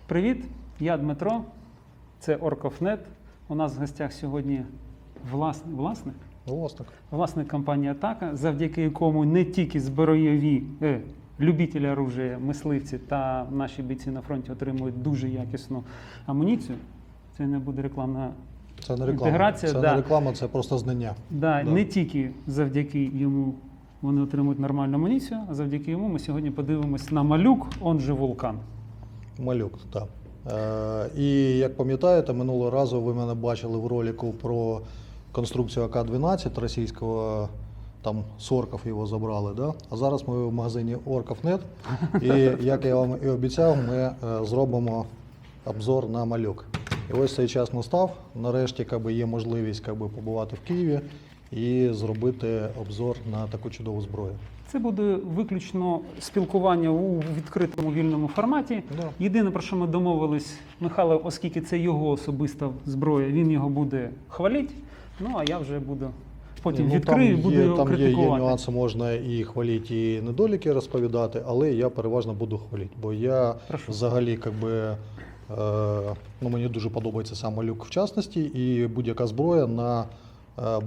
Привіт, я Дмитро, це Orkovnet. У нас в гостях сьогодні власник компанії Атака, завдяки якому не тільки збройові любителі оружия, мисливці та наші бійці на фронті отримують дуже якісну амуніцію. Це не буде рекламна інтеграція. Це не реклама, це просто знання. Да. Не тільки завдяки йому вони отримують нормальну амуніцію, а завдяки йому ми сьогодні подивимось на малюк, он же вулкан. Малюк, так. І як пам'ятаєте, минулого разу ви мене бачили в ролику про конструкцію АК-12 російського, там з орків його забрали, да? А зараз ми в магазині Orkovnet, і як я вам і обіцяв, ми зробимо обзор на малюк. І ось цей час настав, нарешті є можливість побувати в Києві і зробити обзор на таку чудову зброю. Це буде виключно спілкування у відкритому вільному форматі. Да. Єдине, про що ми домовились, Михайло, оскільки це його особиста зброя, він його буде хвалити, ну а я вже буду потім відкрию і буду його критикувати. Є нюанси, можна і хвалити, і недоліки розповідати, але я переважно буду хвалити, бо я взагалі мені дуже подобається сам малюк в частності і будь-яка зброя на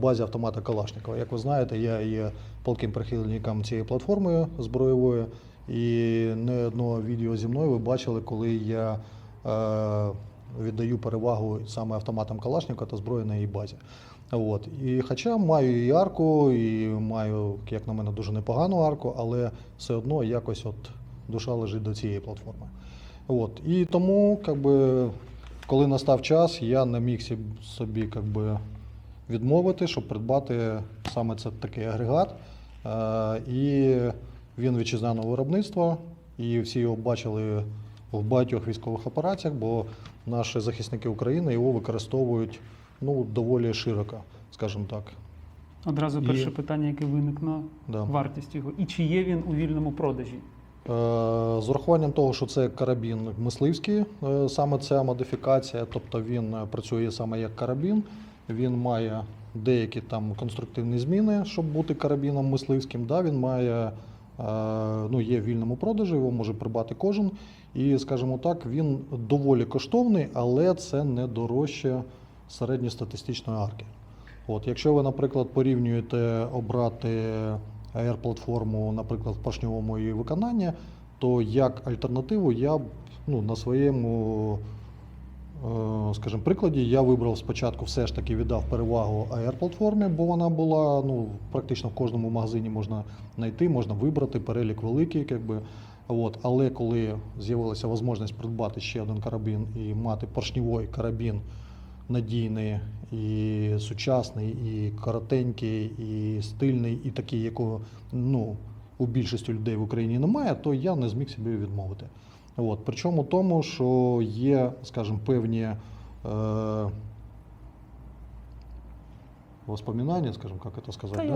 базі автомата Калашникова. Як ви знаєте, я є палким прихильником цієї платформи збройової, і не одного відео зі мною ви бачили, коли я віддаю перевагу саме автоматам Калашникова та зброї на її базі. І хоча маю і арку, і маю, як на мене, дуже непогану арку, але все одно якось душа лежить до цієї платформи. І тому, коли настав час, я не міг собі відмовити, щоб придбати саме такий агрегат. І він вітчизняного виробництва, і всі його бачили в багатьох військових операціях, бо наші захисники України його використовують доволі широко, скажімо так. Одразу перше питання, яке виникло, вартість його. І чи є він у вільному продажі? З урахуванням того, що це карабін мисливський, саме ця модифікація, тобто він працює саме як карабін, він має деякі конструктивні зміни, щоб бути карабіном мисливським. Він має, є в вільному продажі, його може придбати кожен. І, скажімо так, він доволі коштовний, але це не дорожче середньостатистичної арки. Якщо ви, наприклад, порівнюєте обрати AR-платформу, наприклад, в поршньовому її виконанні, то як альтернативу я на своєму, скажімо, прикладі я вибрав спочатку, все ж таки віддав перевагу AR-платформі, бо вона була практично в кожному магазині можна знайти, можна вибрати, перелік великий. Але коли з'явилася можливість придбати ще один карабін і мати поршньовий карабін, надійний, і сучасний, і коротенький, і стильний, і такий, якого у більшості людей в Україні немає, то я не зміг собі відмовити. Причому тому, що є, скажімо, певні воспоминання, скажімо, як це сказати.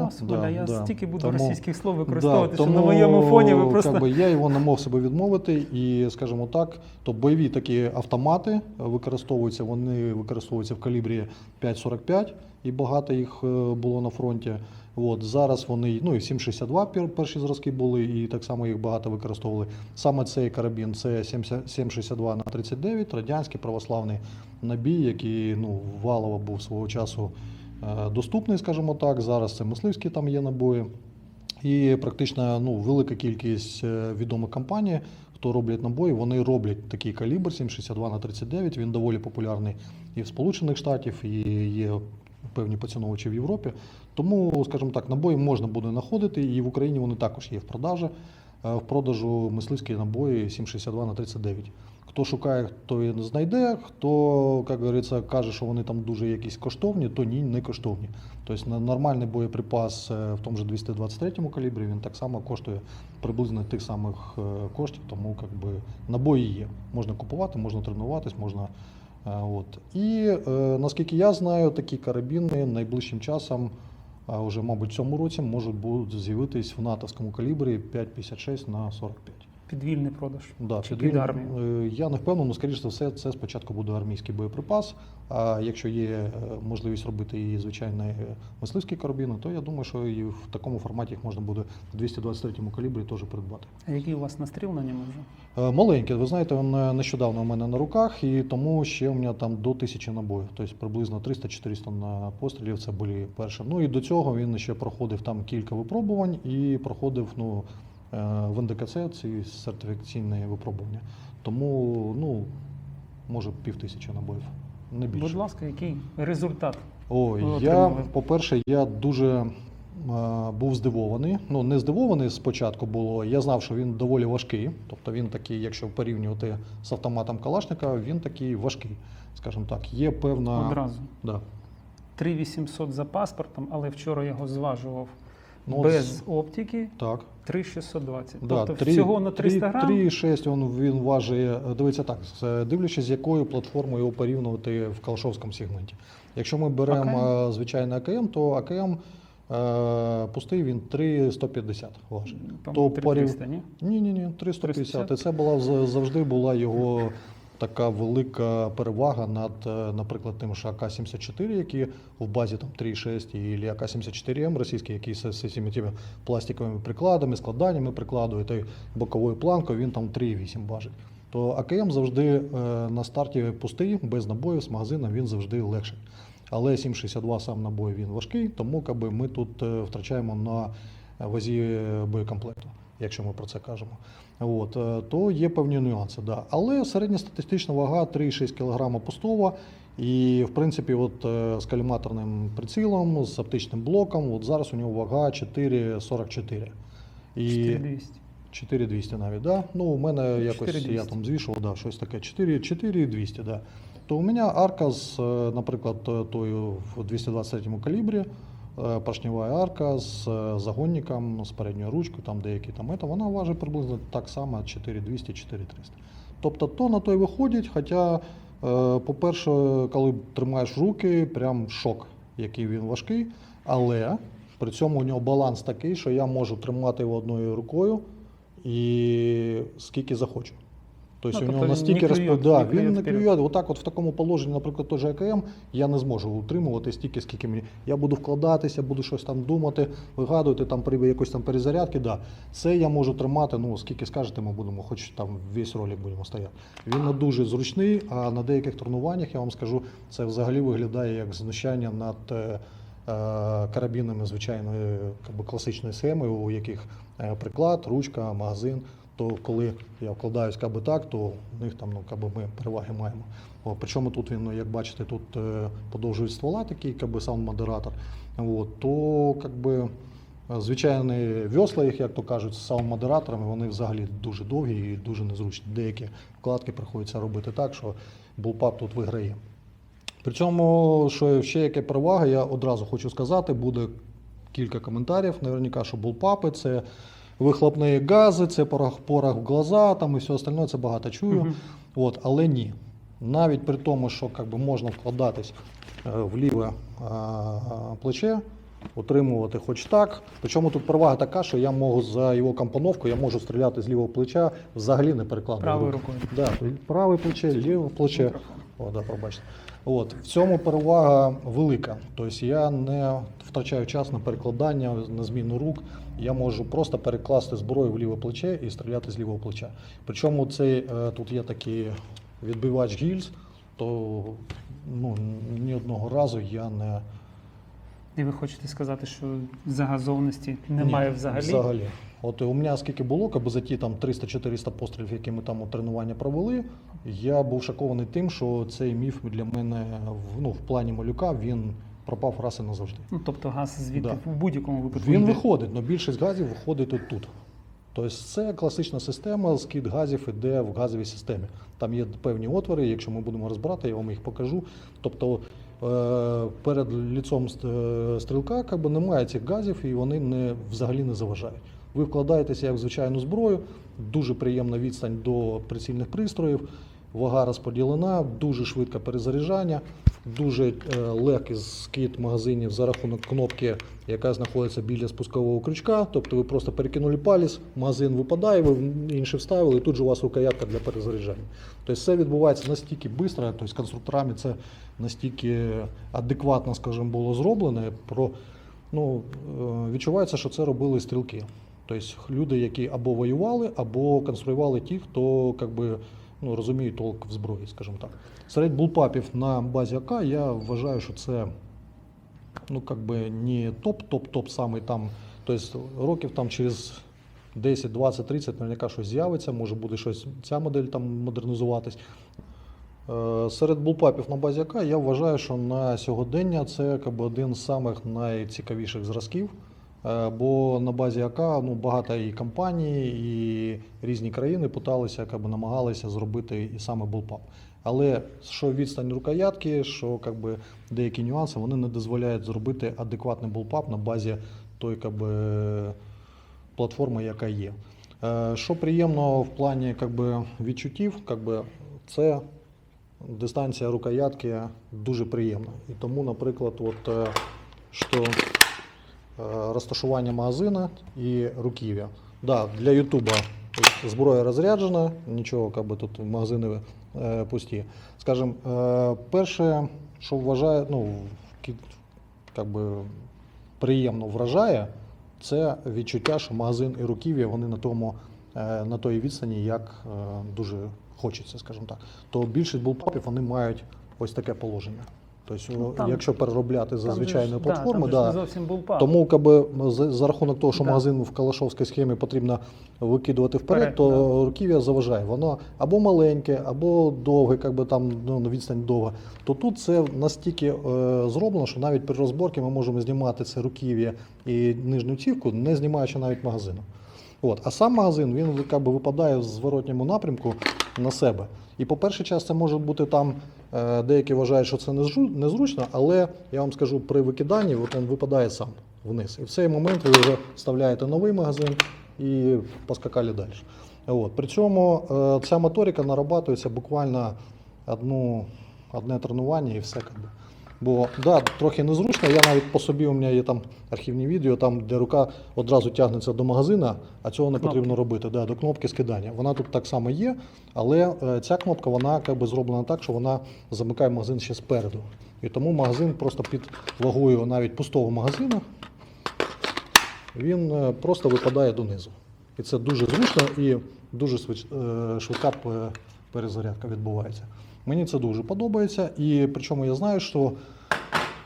Я стільки буду російських слов використовувати, що на моєму фоні ви просто... Я його не мог себе відмовити, і, скажімо так, то бойові такі автомати використовуються, вони використовуються в калібрі 5,45, і багато їх було на фронті. Зараз вони, і 7,62 перші зразки були, і так само їх багато використовували. Саме цей карабін, це 7,62 на 39, радянський православний набій, який валово був свого часу доступний, скажімо так. Зараз це мисливські там є набої. І практично велика кількість відомих компаній, хто роблять набої, вони роблять такий калібр 7,62 на 39. Він доволі популярний і в Сполучених Штатах, і є певні поціновувачі в Європі. Тому, скажімо так, набої можна буде знаходити, і в Україні вони також є в продажу мисливські набої 7,62 на 39. Хто шукає, хто і знайде, хто, як говориться, каже, що вони там дуже якісь коштовні, то ні, не коштовні. Тобто нормальний боєприпас в тому ж 223 калібрі, він так само коштує приблизно тих самих коштів, тому набої є. Можна купувати, можна тренуватись, можна... І, наскільки я знаю, такі карабіни найближчим часом, вже, мабуть, в цьому році, можуть з'явитись в натовському калібрі 5,56 на 45. під вільний продаж. Да, Чи під під він- армію. Я не впевнений, але, скоріш за все, це спочатку буде армійський боєприпас. А якщо є можливість робити і звичайні мисливські карабіни, то я думаю, що і в такому форматі їх можна буде в 223-му калібрі теж придбати. А який у вас настріл на ньому вже? Маленький, ви знаєте, він нещодавно у мене на руках, і тому ще у мене там до 1000 набоїв, тобто приблизно 300-400 на пострілів, це були перші. Ну і до цього він ще проходив там кілька випробувань і проходив в НДКЦ ці сертифікаційні випробування. Тому, може, 5000 набоїв, не більше. Будь ласка, який результат? Ой, ви я, отримали? по-перше, я дуже був здивований. Ну, не здивований спочатку було. Я знав, що він доволі важкий. Тобто він такий, якщо порівнювати з автоматом Калашника, він такий важкий, скажімо так. Є певна. Одразу. Да. 3800 за паспортом, але вчора його зважував Ну, от без оптики. Так. 3620. Да, Тобто всього на 300 грам. 3,6 він важить. Дивіться так, дивлячись, з якою платформою його порівнювати в калашовському сегменті. Якщо ми беремо звичайний АКМ, то АКМ пустий він 3,150 важить. По-моєму, То 3300, ні? Ні, 350. І це завжди була його така велика перевага над, наприклад, тим ж АК-74, які в базі там 3,6, і АК-74М російський, який з цими пластиковими прикладами, складаннями прикладу, і той боковою планкою, він там 3,8 важить. То АКМ завжди на старті пустий, без набоїв, з магазином він завжди легший. Але 7,62 сам набой він важкий, тому ми тут втрачаємо на вазі боєкомплекту, якщо ми про це кажемо. То є певні нюанси. Да. Але середньостатистична вага 3,6 кг пустова. І, в принципі, з коліматорним прицілом, з оптичним блоком, зараз у нього вага 4,44. 4200. 4200 навіть, да? Ну, у мене якось 4200. я там звішував, да, щось таке 4200, да. То у мене арка наприклад, тою в 223 калібрі, поршнева арка з загонником, з передньою ручкою, там деякі там, вона важить приблизно так само 4200-4300. Тобто то на той виходить, хоча, по-перше, коли тримаєш в руки, прям шок, який він важкий, але при цьому у нього баланс такий, що я можу тримати його одною рукою і скільки захочу. Тобто у нього тобто настільки не клює, да, не клює він не вперед. клює. Отак в такому положенні, наприклад, той же АКМ, я не зможу утримувати стільки, скільки мені. Я буду вкладатися, буду щось там думати, вигадувати, там при якоїсь там перезарядки. Да. Це я можу тримати, скільки скажете, ми будемо, хоч там весь ролик будемо стояти. Він не дуже зручний, а на деяких тренуваннях, я вам скажу, це взагалі виглядає як знущання над карабінами звичайної класичної схеми, у яких приклад, ручка, магазин. То коли я вкладаюсь так, то у них там ми переваги маємо. Причому тут він, як бачите, тут подовжують ствола такий, саунд-модератор. То звичайні весла їх, як то кажуть, з саунд-модераторами, вони взагалі дуже довгі і дуже незручні. Деякі вкладки приходиться робити так, що Bullpup тут виграє. При цьому, що ще яке перевага, я одразу хочу сказати, буде кілька коментарів, наверняка, що Bullpup – це вихлопні гази, це порох в глаза, там і все остальне, це багато чую. Але ні. Навіть при тому, що можна вкладатись в ліве плече, отримувати хоч так. Причому тут перевага така, що я можу за його компоновку, я можу стріляти з лівого плеча, взагалі не перекладаю. Правою рукою. Да, праве плече, ліве плече. Пробачте. В цьому перевага велика. Тобто я не втрачаю час на перекладання, на зміну рук. Я можу просто перекласти зброю в ліве плече і стріляти з лівого плеча. Причому тут є такий відбивач гільз, то ні одного разу я не... І ви хочете сказати, що загазованості немає Ні, взагалі? Взагалі. У мене скільки було, за ті 300-400 пострілів, які ми там у тренування провели, я був шокований тим, що цей міф для мене в плані малюка, він пропав раз і назавжди. Тобто газ звідти Да. в будь-якому випадку Він йде? виходить, але більшість газів виходить тут. Тобто це класична система, скид газів іде в газовій системі. Там є певні отвори, якщо ми будемо розбирати, я вам їх покажу. Тобто перед ліцом стрілка немає цих газів і вони взагалі не заважають. Ви вкладаєтеся як в звичайну зброю, дуже приємна відстань до прицільних пристроїв, вага розподілена, дуже швидке перезаряджання, дуже легкий скид магазинів за рахунок кнопки, яка знаходиться біля спускового крючка. Тобто ви просто перекинули палець, магазин випадає, ви інший вставили, і тут же у вас рукоятка для перезаряджання. Тобто все відбувається настільки швидко, тобто конструкторами це настільки адекватно, скажімо, було зроблене. Відчувається, що це робили стрілки. Тобто люди, які або воювали, або конструювали ті, хто розуміє толк в зброї, скажімо так. Серед булпапів на базі АК я вважаю, що це не топ самий там. Тобто років там через 10, 20, 30 наверняка щось з'явиться, може буде щось, ця модель там модернізуватись. Серед булпапів на базі АК я вважаю, що на сьогодення це один з самих найцікавіших зразків. Бо на базі АК багато і компаній, і різні країни намагалися зробити і саме булпап. Але що відстань рукоятки, що деякі нюанси, вони не дозволяють зробити адекватний булпап на базі тої платформи, яка є. Що приємно в плані відчуттів, це дистанція рукоятки дуже приємна. І тому, наприклад, що розташування магазина і руків'я. Да, для Ютуба зброя розряджена, нічого, тут магазини пусті. Скажімо, перше, що вважає, приємно вражає, це відчуття, що магазин і руків'я, вони на той відстані, як дуже хочеться, скажімо так. То більшість булпапів, вони мають ось таке положення. Тобто, якщо переробляти за звичайну платформу, тому за рахунок того, що магазин в калашовській схемі потрібно викидувати вперед, то руків'я заважає. Воно або маленьке, або довге, відстань довга. То тут це настільки зроблено, що навіть при розборці ми можемо знімати це руків'я і нижню цівку, не знімаючи навіть магазину. А сам магазин, він випадає в зворотньому напрямку на себе. І по перший час це може бути там, деякі вважають, що це незручно, але я вам скажу, при викиданні він випадає сам вниз. І в цей момент ви вже вставляєте новий магазин і поскакали далі. При цьому ця моторика нарабатується буквально одне тренування і все. Бо трохи незручно, я навіть по собі, у мене є там архівні відео, де рука одразу тягнеться до магазина, а цього не потрібно робити, до кнопки скидання. Вона тут так само є, але ця кнопка, вона зроблена так, що вона замикає магазин ще спереду. І тому магазин просто під вагою навіть пустого магазину, він просто випадає донизу. І це дуже зручно і дуже швидка перезарядка відбувається. Мені це дуже подобається, і причому я знаю, що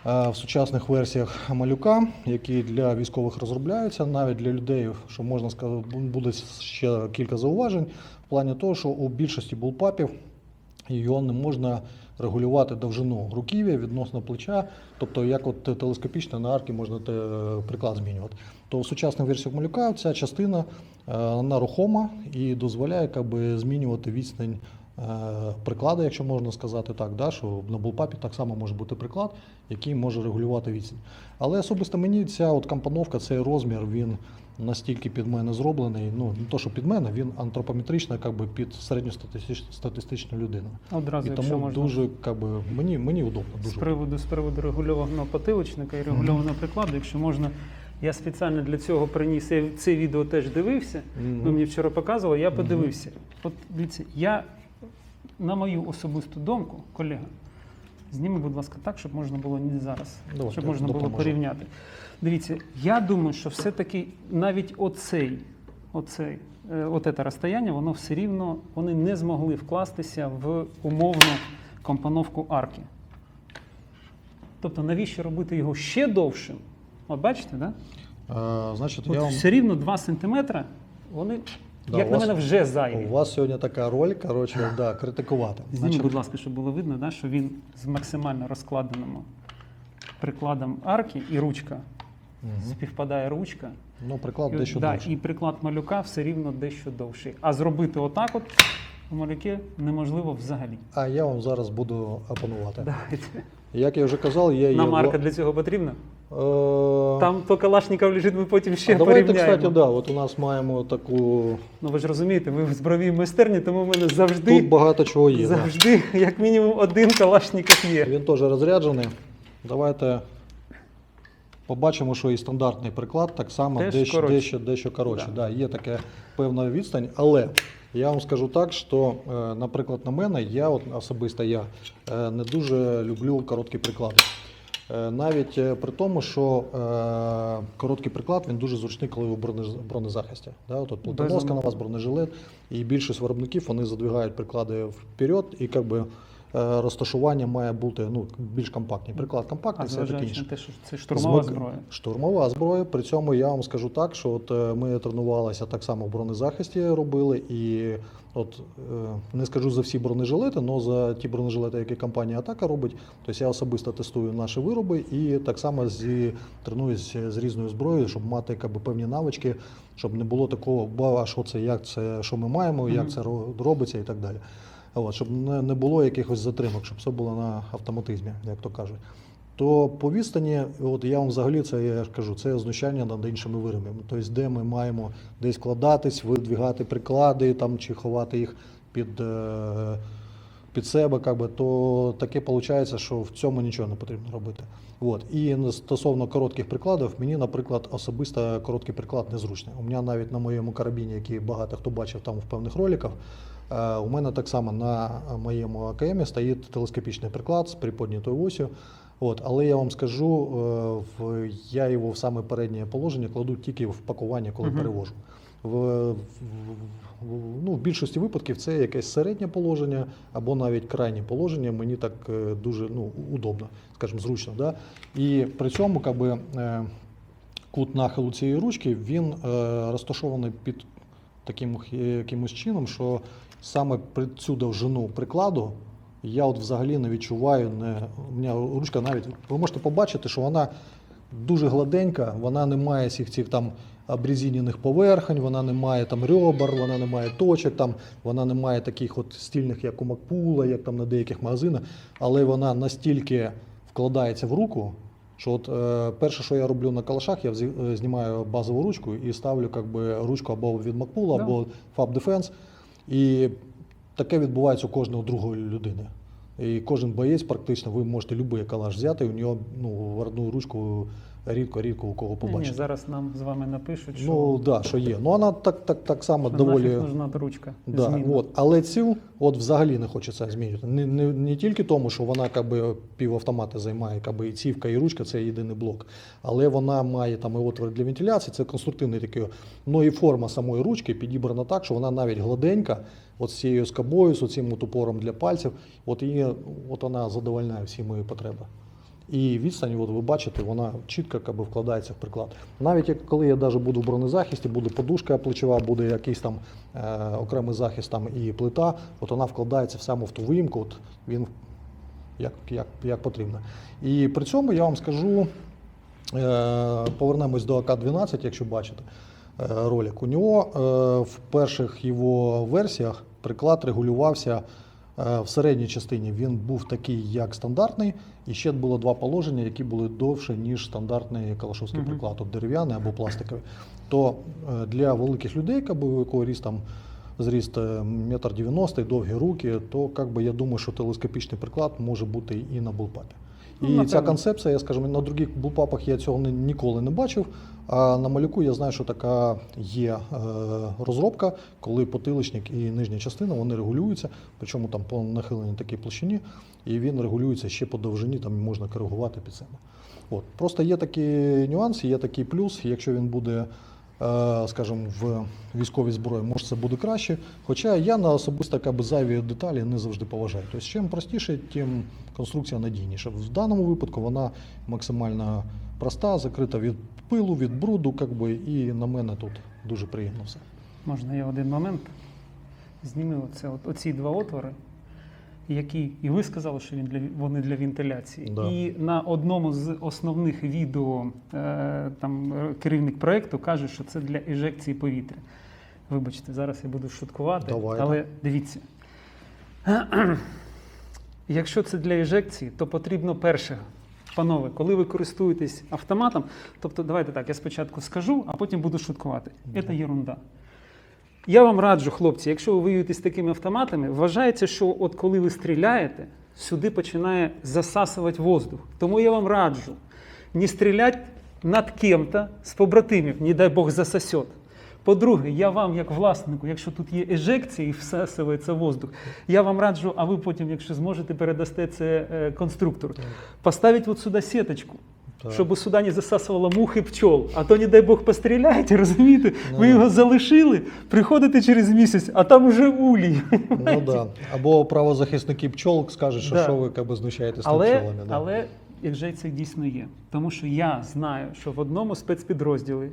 в сучасних версіях малюка, які для військових розробляються, навіть для людей, що можна сказати, буде ще кілька зауважень, в плані того, що у більшості булпапів його не можна регулювати довжину руків'я відносно плеча, тобто як телескопічно на арки можна приклад змінювати. То в сучасних версіях малюка ця частина вона рухома і дозволяє змінювати відстань приклади, якщо можна сказати так, що на булпапі так само може бути приклад, який може регулювати відстань. Але особисто мені ця компоновка, цей розмір, він настільки під мене зроблений, не то, що під мене, він антропометрично під середньостатистичну людину. Одразу, і тому дуже, мені удобно. Дуже. З приводу регульованого потиличника і регульованого прикладу, якщо можна, я спеціально для цього приніс, я це відео теж дивився, ви мені вчора показували, я подивився. От дивіться, на мою особисту думку, колега, зніми, будь ласка, так, щоб можна було не зараз, щоб можна було порівняти. Дивіться, я думаю, що все-таки навіть оце розстояння, воно все рівно, вони не змогли вкластися в умовну компоновку арки. Тобто, навіщо робити його ще довшим? От бачите, так? Значить, все рівно 2 сантиметри, вони... Як на мене, вже зайві. У вас сьогодні така роль, критикувати. Зніміть, будь ласка, щоб було видно, що він з максимально розкладеним прикладом арки і ручка. Співпадає ручка. Приклад дещо довший. І приклад малюка все рівно дещо довший. А зробити отак у малюки неможливо взагалі. А я вам зараз буду опонувати. Давайте. Як я вже казав, Нам арка для цього потрібна? Там то Калашников лежить, ми потім ще давайте, порівняємо. кстати, да, от у нас маємо таку... Ну ви ж розумієте, ви в збройній майстерні, тому в мене завжди, Тут багато чого є. Да. завжди як мінімум один Калашников є. Він теж розряджений. Давайте побачимо, що і стандартний приклад так само Теж дещо коротше. дещо коротше. Да. Да, є така певна відстань, але я вам скажу так, що, наприклад, на мене, особисто я не дуже люблю короткі приклади. Навіть при тому, що короткий приклад він дуже зручний, коли ви в бронезахисті. Да? От плитоноска на вас, бронежилет, і більшість виробників вони задвигають приклади вперед, і розташування має бути більш компактні. Приклад компактний, все таке Зважаючи на інше. те, що це штурмова зброя. Штурмова зброя. При цьому я вам скажу так, що от ми тренувалися так само в бронезахисті робили, і от не скажу за всі бронежилети, але за ті бронежилети, які компанія Атака робить, тобто я особисто тестую наші вироби і так само тренуюсь з різною зброєю, щоб мати певні навички, щоб не було такого, а що це, як це, що ми маємо, як це робиться і так далі. От, щоб не було якихось затримок, щоб все було на автоматизмі, як то кажуть. То по відстані, от я вам взагалі я ж кажу, це знущання над іншими виробами. Тобто, де ми маємо десь вкладатись, видвигати приклади там, чи ховати їх під себе, то таке виходить, що в цьому нічого не потрібно робити. От. І стосовно коротких прикладів, мені, наприклад, особисто короткий приклад незручний. У мене навіть на моєму карабіні, який багато хто бачив там в певних роликах, у мене так само на моєму АКМ стоїть телескопічний приклад з приподнятою осью. От, але я вам скажу, я його в саме переднє положення кладу тільки в пакування, коли перевожу. В більшості випадків це якесь середнє положення або навіть крайнє положення. Мені так дуже удобно, скажімо, зручно. Да? І при цьому кут нахилу цієї ручки він розташований під таким якимось чином, що саме при цю довжину прикладу я от взагалі не відчуваю, у мене ручка навіть, ви можете побачити, що вона дуже гладенька, вона не має всіх цих там обрезинених поверхонь, вона не має там ребер, вона не має точок, там, вона не має таких от стильних, як у Макпула, як там на деяких магазинах, але вона настільки вкладається в руку, що от перше, що я роблю на калашах, я знімаю базову ручку і ставлю ручку або від Макпула, або Fab Defense, і таке відбувається у кожного другої людини. І кожен боєць практично, ви можете будь-який калаш взяти, у нього в одну ручку рідко у кого побачити. Ні, зараз нам з вами напишуть, що, що є. Вона так само що доволі... нафіг нужна ручка. Але цю взагалі не хочеться змінювати. Не тільки тому, що вона півавтомата займає, і цівка, і ручка – це єдиний блок. Але вона має там і отвори для вентиляції, це конструктивний такий. І форма самої ручки підібрана так, що вона навіть гладенька, от з цією скобою, з цим упором для пальців, вона задовольняє всі мої потреби. І відстань, ви бачите, вона чітко вкладається в приклад. Навіть коли я буду в бронезахисті, буде подушка плечова, буде якийсь там окремий захист і плита, вона вкладається саме в ту виїмку, він як потрібно. І при цьому я вам скажу, повернемось до АК-12, якщо бачите ролик. У нього в перших його версіях приклад регулювався в середній частині. Він був такий, як стандартний, і ще було два положення, які були довше, ніж стандартний калашовський приклад, дерев'яний або пластиковий. То для великих людей, у якого зріст 1,90 м, довгі руки, то я думаю, що телескопічний приклад може бути і на булпапі. І ця концепція, на других булпапах я цього ніколи не бачив, а на малюку я знаю, що така є розробка, коли потиличник і нижня частина, вони регулюються, причому там по нахиленій такій площині, і він регулюється ще по довжині, там можна коригувати під себе. Просто є такі нюанси, є такий плюс, якщо він буде, скажімо, в військовій зброї, може це буде краще, хоча я на особисто зайві деталі не завжди поважаю. Тобто, чим простіше, тим конструкція надійніша. В даному випадку вона максимально проста, закрита від пилу, від бруду, і на мене тут дуже приємно все. Можна я один момент? Зніми оці два отвори, які, і ви сказали, що вони для вентиляції. Да. І на одному з основних відео керівник проєкту каже, що це для ежекції повітря. Вибачте, зараз я буду шуткувати, але дивіться. Якщо це для ежекції, то потрібно перше Панове, коли ви користуєтесь автоматом, тобто давайте так, я спочатку скажу, а потім буду шуткувати. Це єрунда. Я вам раджу, хлопці, якщо ви воюєте з такими автоматами, вважається, що от коли ви стріляєте, сюди починає засасувати воздух. Тому я вам раджу не стріляти над кем-то з побратимів, не дай Бог засосет. По-друге, я вам, як власнику, якщо тут є ежекція і всасується воздух, я вам раджу, а ви потім, якщо зможете, передасте це конструктору, поставити от сюди сіточку. Так. Щоб сюди не засасувало мух і пчол. А то, не дай Бог, постріляєте, розумієте? Ви його залишили, приходите через місяць, а там уже улій. Ну, да. Або правозахисники пчол скажуть, що, Да. що ви як би, знущаєтесь над пчолами. Да. Але ежекція дійсно є. Тому що я знаю, що в одному спецпідрозділі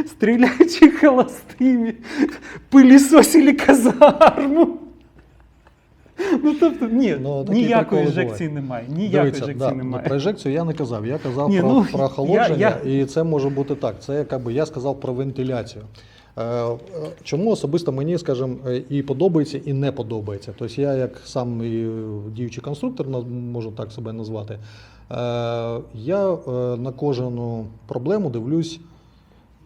стріляючи холостими, пилісосили казарму. Ну, тобто, ні, Ну, такі ніякої приколи ежекції бувають. немає. Ніякої Дивіться, ежекції да, немає. про ежекцію я не казав. Я казав Ні, про, ну, про охолодження, я- і це може бути так. Це я сказав про вентиляцію. Чому особисто мені, скажімо, і подобається, і не подобається. Тобто я, як сам і діючий конструктор, можу так себе назвати, я на кожну проблему дивлюсь,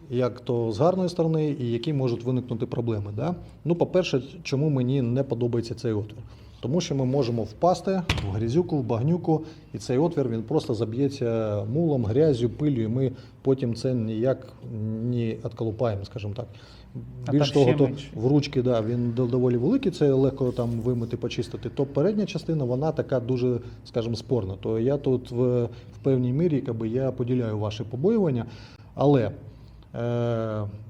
як то з гарної сторони, і які можуть виникнути проблеми. Да? Ну, по-перше, чому мені не подобається цей отвір? Тому що ми можемо впасти в грязюку, в багнюку, і цей отвір він просто заб'ється мулом, грязю, пилью, і ми потім це ніяк не відколупаємо, скажімо так. А Більш там того, ще то менше. в ручки він доволі великий, це легко там вимити, почистити, то передня частина, вона така дуже, скажімо, спорна. То я тут в певній мірі я поділяю ваші побоювання, але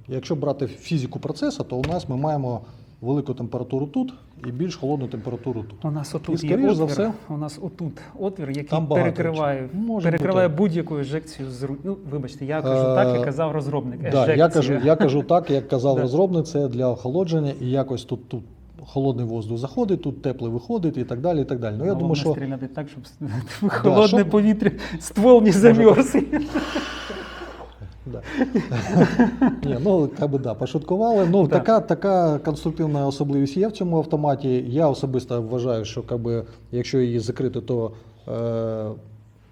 якщо брати фізику процесу, то у нас ми маємо велику температуру тут і більш холодну температуру тут. У нас І, отут є скоріш за отвір, все, у нас отут отвір, який там багато перекриває, речей. Може перекриває бути. будь-яку ежекцію з Ну, вибачте, я кажу так, як казав розробник. Да, Ежекція. я кажу так, як казав Да. розробник, це для охолодження, і якось тут холодний воздух заходить, тут теплий виходить і так далі. І так далі. Ну, я думаю, що стріляти так, щоб холодне щоб- повітря, ствол не замерз. да. Ні, ну, да, пошуткували. Ну, Да. така конструктивна особливість є в цьому автоматі. Я особисто вважаю, що якщо її закрити, то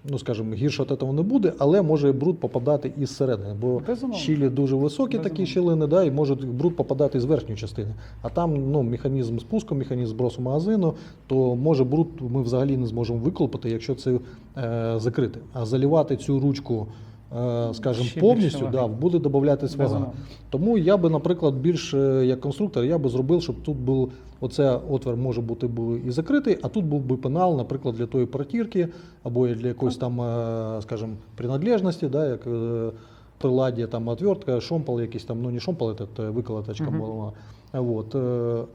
ну, скажімо, гірше від цього не буде, але може бруд попадати із середини, бо Безумовно. щілі дуже високі, такі Безумовно. щілини, да, і може бруд попадати з верхньої частини. А там механізм спуску, механізм збросу магазину, то може бруд ми взагалі не зможемо виколупати, якщо це закрити. А заливати цю ручку, скажімо, Ще повністю, більше да, ваги. буде додатись вага. Безумовно. Тому я би, наприклад, більш як конструктор, я би зробив, щоб тут був оце отвір може бути і закритий, а тут був би пенал, наприклад, для тої протірки або для якоїсь там, скажімо, принадлежності, да, як приладдя, там отвертка, шомпол якийсь там, ну не шомпол, це виколоточка була. Вот.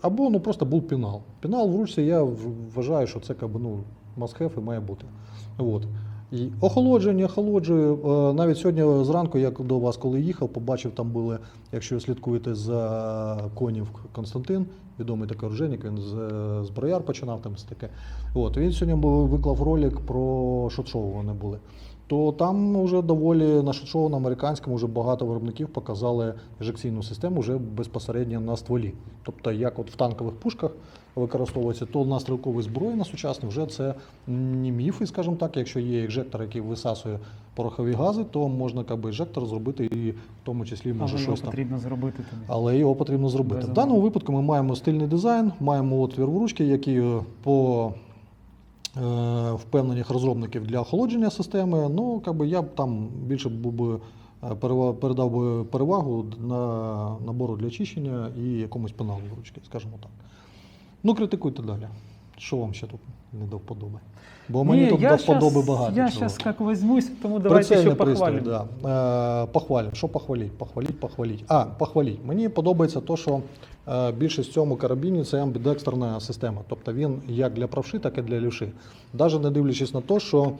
Або просто був пенал. Пенал в ручці, я вважаю, що це must have і має бути. Вот. І охолодження, охолоджую. Навіть сьогодні зранку, я до вас коли їхав, побачив, там були, якщо слідкуєте за Конів Константин, відомий такий оружейник, він з Брояр починав там все таке. От, він сьогодні виклав ролик про шот-шоу вони були. То там вже доволі на шот-шоу на американському вже багато виробників показали ежекційну систему вже безпосередньо на стволі. Тобто, як от в танкових пушках використовується, то на стрілковій зброї на сучасній вже це не міфи, скажімо так. Якщо є ежектор, який висасує порохові гази, то можна ежектор зробити і в тому числі може Але його щось там. потрібно зробити тобі. Але його потрібно зробити. В Безумовно. даному випадку ми маємо стильний дизайн, маємо отвір в ручці, який по впевнених розробників для охолодження системи. Ну, я б там більше передав би перевагу на набору для очищення і якомусь пеналу в ручці, скажімо так. Ну, критикуйте далі. Що вам ще тут не до вподоби? Бо мені тут до вподоби багато. Я чого. зараз як візьмусь, тому давайте Прицельний ще пристрій, похвалимо. да. Похвалимо. Що похваліть? Похваліть. Похваліть. Мені подобається те, що більшість в цьому карабіні це амбідекстерна система. Тобто він як для правши, так і для лівши. Навіть не дивлячись на те, що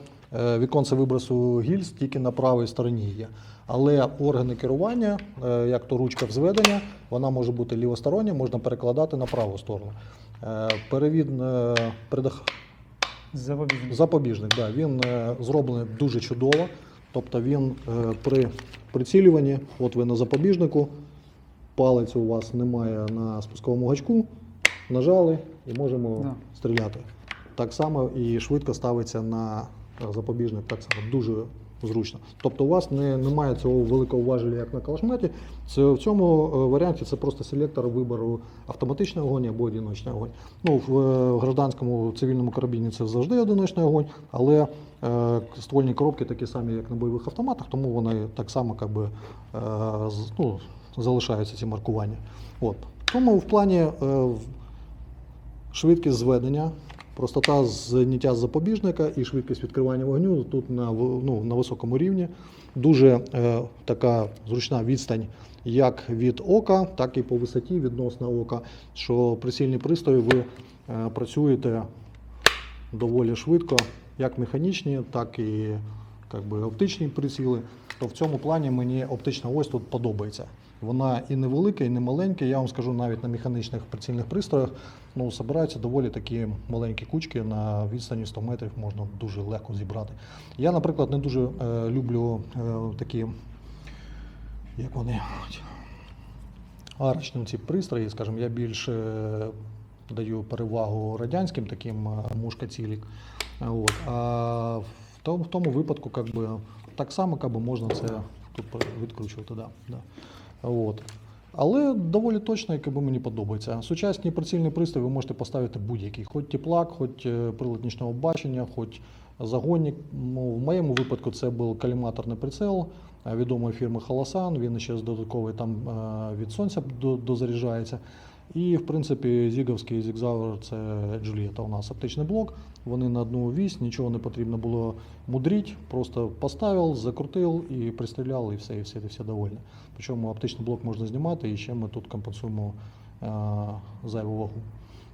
віконце вибросу гільз тільки на правій стороні є. Але органи керування, як то ручка взведення, вона може бути лівостороння, можна перекладати на праву сторону. Запобіжник, да, він зроблений дуже чудово. Тобто він при прицілюванні, от ви на запобіжнику, палець у вас немає на спусковому гачку, нажали і можемо стріляти. Так само і швидко ставиться на запобіжник так само дуже зручно. Тобто у вас немає цього великого важеля, як на калашметі. В цьому варіанті це просто селектор вибору автоматичний огонь або одиночний огонь. Ну, в гражданському цивільному карабіні це завжди одиночний огонь, але ствольні коробки такі самі, як на бойових автоматах, тому вони так само залишаються ці маркування. От. Тому в плані швидкість зведення, простота зняття з запобіжника і швидкість відкривання вогню тут на високому рівні. Дуже така зручна відстань як від ока, так і по висоті відносно ока, що прицільні пристрої ви працюєте доволі швидко, як механічні, так і оптичні приціли. То в цьому плані мені оптична ось тут подобається. Вона і невелика, і не маленька. Я вам скажу, навіть на механічних прицільних пристроях збираються доволі такі маленькі кучки, на відстані 100 метрів можна дуже легко зібрати. Я, наприклад, не дуже люблю такі, як вони, арочні ці пристрої, скажімо, я більше даю перевагу радянським таким мушка-цілік. От. А в тому випадку так само можна це тут відкручувати. Да. От. Але доволі точно, мені подобається. Сучасні прицільні пристрої ви можете поставити будь-який, хоч теплак, хоч прилад нічного бачення, хоч загонник. В моєму випадку це був коліматорний прицел відомої фірми Holosun, він ще додатковий там від сонця дозаряджається. І, в принципі, зіговський Zigzauer – це Джульєта у нас оптичний блок. Вони на одну вісь, нічого не потрібно було мудрити, просто поставив, закрутив і пристріляв, і все довольні. Причому оптичний блок можна знімати, і ще ми тут компенсуємо зайву вагу.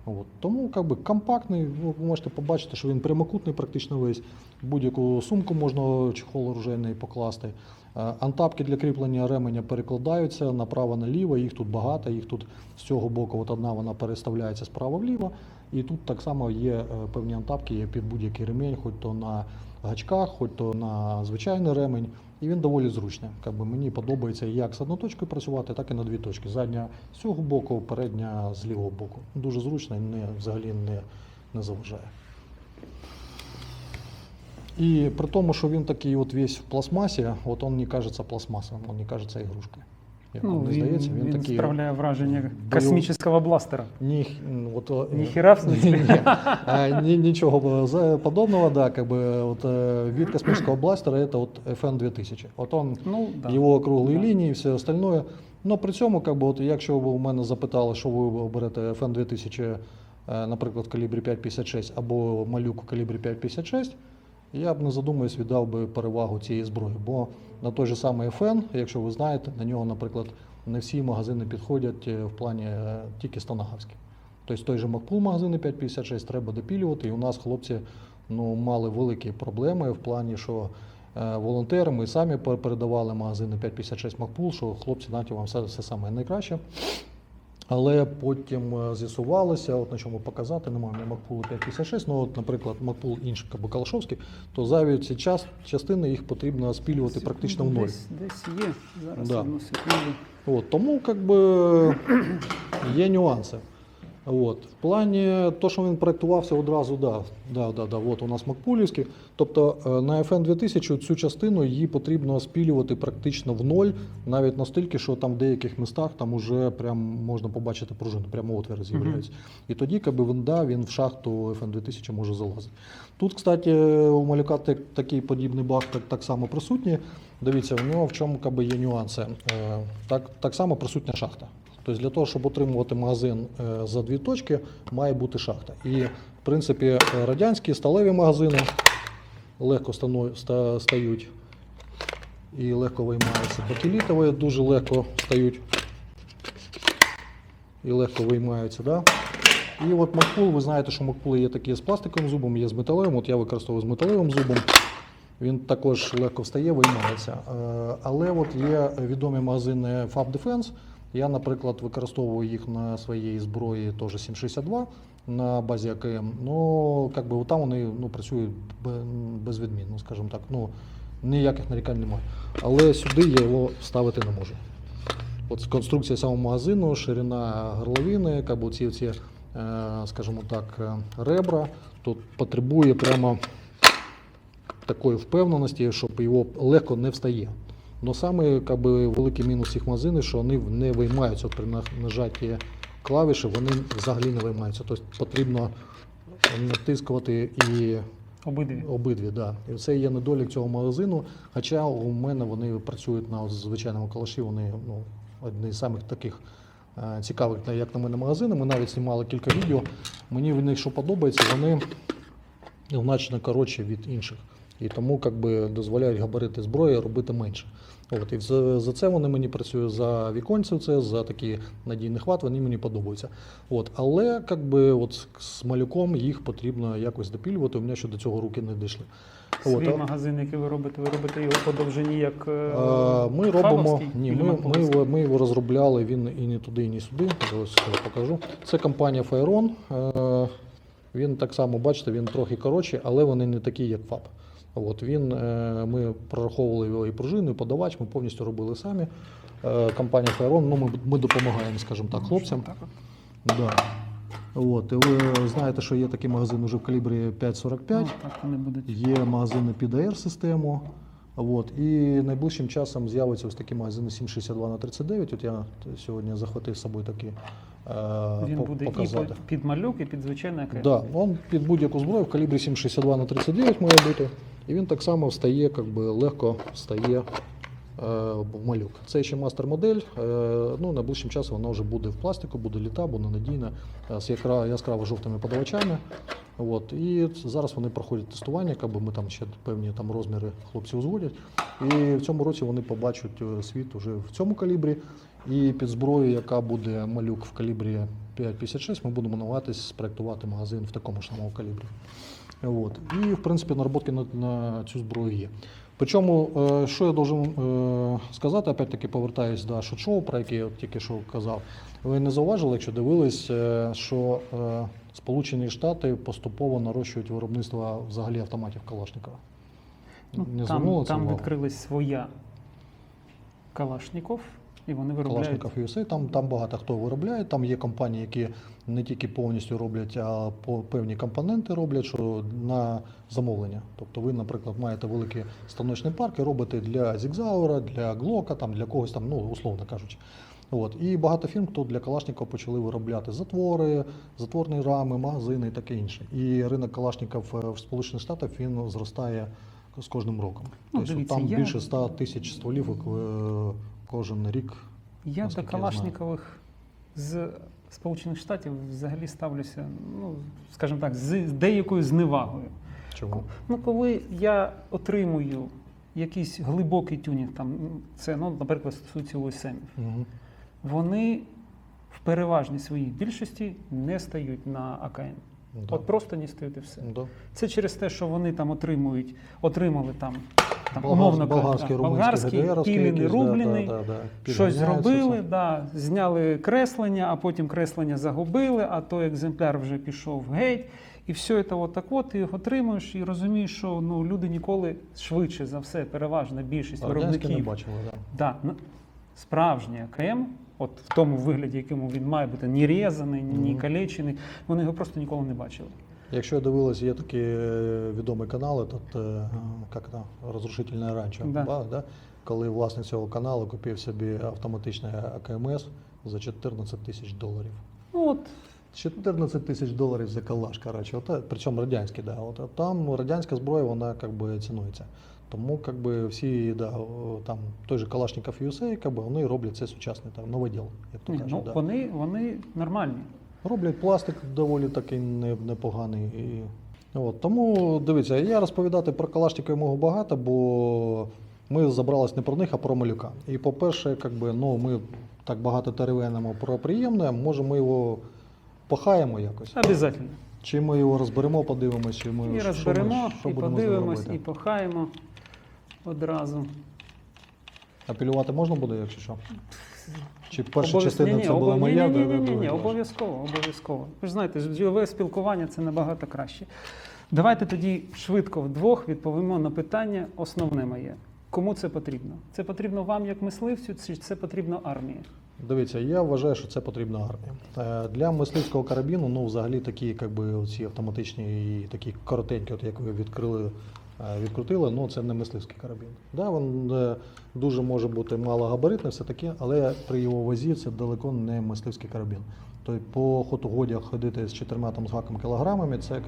От. Тому компактний, ви можете побачити, що він прямокутний практично весь. Будь-яку сумку можна чехол оружейний покласти. Антапки для кріплення ременя перекладаються направо-наліво, їх тут багато, їх тут з цього боку одна вона переставляється справа-вліво. І тут так само є певні антапки є під будь-який ремень, хоч то на гачках, хоч то на звичайний ремень. І він доволі зручний. Мені подобається як з одною точкою працювати, так і на дві точки. Задня з цього боку, передня з лівого боку. Дуже зручно і взагалі не заважає. І при тому, що він такий весь в пластмасі, він не кажеться пластмасом, він не кажеться ігрушкою. Він такий справляє враження космічного бластера. Ніхера в смислі? Нічого подобного, да, вид космического бластера это FN 2000. Його круглі лінії, все остальное. Но при цьому, якщо ви у мене запитали, що ви оберете FN 2000, наприклад, в калібрі 5,56 або малюк в калібрі 5,56, я б не задумуюсь, віддав би перевагу цієї зброї, бо на той же самий FN, якщо ви знаєте, на нього, наприклад, не всі магазини підходять в плані тільки станаговські. Тобто той же Макпул магазини 5,56 треба допілювати, і у нас хлопці мали великі проблеми в плані, що волонтери, ми самі передавали магазини 5,56 Макпул, що хлопці, знаєте, вам все саме найкраще. Але потім з'ясувалося, на чому показати, немає Макпулу 5,56, наприклад, Макпул інший, калашовський, то зайві ці частини їх потрібно спілювати практично в ноль. Десь є, зараз одну секунду. Тому є нюанси. В плані того, що він проєктувався одразу, у нас Макпулівський. Тобто на FN 2000 цю частину її потрібно спілювати практично в ноль, навіть настільки, що там в деяких містах там уже прям можна побачити пружину, прямо отвір з'являється. І тоді він в шахту FN 2000 може залазити. Тут, кстати, у малюка такий подібний баг так само присутній. Дивіться, у нього в чому є нюанси. Так само присутня шахта. Тобто для того, щоб отримувати магазин за дві точки, має бути шахта. І, в принципі, радянські сталеві магазини легко стають і легко виймаються. Бакелітові дуже легко стають і легко виймаються. Да? І Макпул, ви знаєте, що Макпули є такі з пластиковим зубом, є з металевим. Я використовую з металевим зубом. Він також легко встає, виймається. Але є відомі магазини Fab Defense. Я, наприклад, використовую їх на своїй зброї теж 7,62 на базі АКМ. Там вони працюють безвідмінно, скажімо так. Ніяких нарікань немає. Але сюди я його вставити не можу. Конструкція самого магазину, ширина горловини, ці, скажімо так, ребра, тут потребує прямо такої впевненості, щоб його легко не встає. Но саме великий мінус цих магазинів, що вони не виймаються при нажатті клавіші, вони взагалі не виймаються. Тобто потрібно натискувати і обидві, да. І це є недолік цього магазину. Хоча у мене вони працюють на звичайному калаші, вони одні з самих таких цікавих, як на мене, магазини. Ми навіть знімали кілька відео. Мені в них що подобається, вони значно коротші від інших. І тому дозволяють габарити зброї робити менше. І за це вони мені працюють, за віконців, за такий надійний хват, вони мені подобаються. Але з малюком їх потрібно якось допілювати, у мене ще до цього руки не дійшли. Свій магазин, який ви робите його по довжині як ми робимо, фабовський? ми його розробляли, він і не туди, і не сюди. Ось покажу. Це компанія Firon. Він так само, бачите, він трохи коротший, але вони не такі, як фаб. Ми прораховували його і пружину, і подавач, ми повністю робили самі. Компанія Firon, ми допомагаємо, скажімо так, хлопцям. Да. І ви знаєте, що є такий магазин уже в калібрі 5,45, є магазини під AR-систему. І найближчим часом з'явиться ось такі магазини 7,62х39. Я сьогодні захватив з собою такі він буде показати. І під малюк, і під звичайний АКМ? Так, він під будь-яку зброю в калібрі 7,62х39 має бути. І він так само встає, легко встає в малюк. Це ще мастер-модель. Найближчим часом вона вже буде в пластику, буде літа, буде надійна, з яскраво жовтими подавачами. І зараз вони проходять тестування, ми там ще певні розміри хлопці узгодять. І в цьому році вони побачать світ вже в цьому калібрі. І під зброю, яка буде малюк в калібрі 5,56, ми будемо намагатися спроектувати магазин в такому ж самому калібрі. І, в принципі, нароботки на цю зброю є. Причому, що я должен сказати, опять-таки повертаюсь до шот-шоу, про яке я тільки що казав. Ви не зауважили, якщо дивились, що Сполучені Штати поступово нарощують виробництво взагалі автоматів Калашникова? Там відкрилась своя Калашников. І вони виробляють. Калашников USA, там багато хто виробляє, там є компанії, які не тільки повністю роблять, а певні компоненти роблять, що на замовлення. Тобто ви, наприклад, маєте великий станочний парк і робите для Зігзаура, для Глока, для когось условно кажучи. І багато фірм, хто для Калашникова почали виробляти затвори, затворні рами, магазини і таке інше. І ринок Калашников в Сполучених Штатах, він зростає з кожним роком. Тобто там більше 100 тисяч стволів кожен рік. Я до Калашникових з Сполучених Штатів взагалі ставлюся, скажімо так, з деякою зневагою. Чому? Коли я отримую якийсь глибокий тюнінг, це, наприклад, стосується ОСМів, вони в переважній своїй більшості не стають на АКМ. Да. Просто не стають і все. Да. Це через те, що вони отримали умовно болгарський, пілений, рублений, щось зробили, зняли креслення, а потім креслення загубили, а той екземпляр вже пішов геть. І все це ти їх отримуєш і розумієш, що люди ніколи швидше за все, переважна більшість виробників. Не бачили, справжній АКМ, в тому вигляді, якому він має бути, ні різаний, ні калечений, вони його просто ніколи не бачили. Якщо дивилися, є такі відомі канали, «Розрушительне ранчо», коли власник цього каналу купив собі автоматичний АКМС за $14 тисяч. 14 тисяч доларів за калаш, причому радянський, там радянська зброя, вона цінується. Тому всі, той же Калашников USA, вони роблять це сучасний новоділ, як то кажуть. Вони нормальні. Роблять пластик доволі такий непоганий. Тому, дивіться, я розповідати про Калашникова можу багато, бо ми забрались не про них, а про малюка. І по-перше, ми так багато теревенимо про приємне, може ми його пахаємо якось? Обязательно. Чи ми його розберемо, подивимось, чи ми розберемо, що і будемо подивимось, і пахаємо одразу. Апелювати можна буде, якщо що? Чи перша частина це була моя? Ні, обов'язково. Ви ж знаєте, живе спілкування – це набагато краще. Давайте тоді швидко вдвох відповімо на питання основне моє. Кому це потрібно? Це потрібно вам як мисливцю, чи це потрібно армії? Дивіться, я вважаю, що це потрібна армія. Для мисливського карабіну, взагалі такі, ці автоматичні і такі коротенькі, як ви відкрили відкрутили, але це не мисливський карабін. Да, він дуже може бути малогабаритний, все таке, але при його вазі це далеко не мисливський карабін. Тобто по хотугодях ходити з 4 там, з гаком кілограмами, це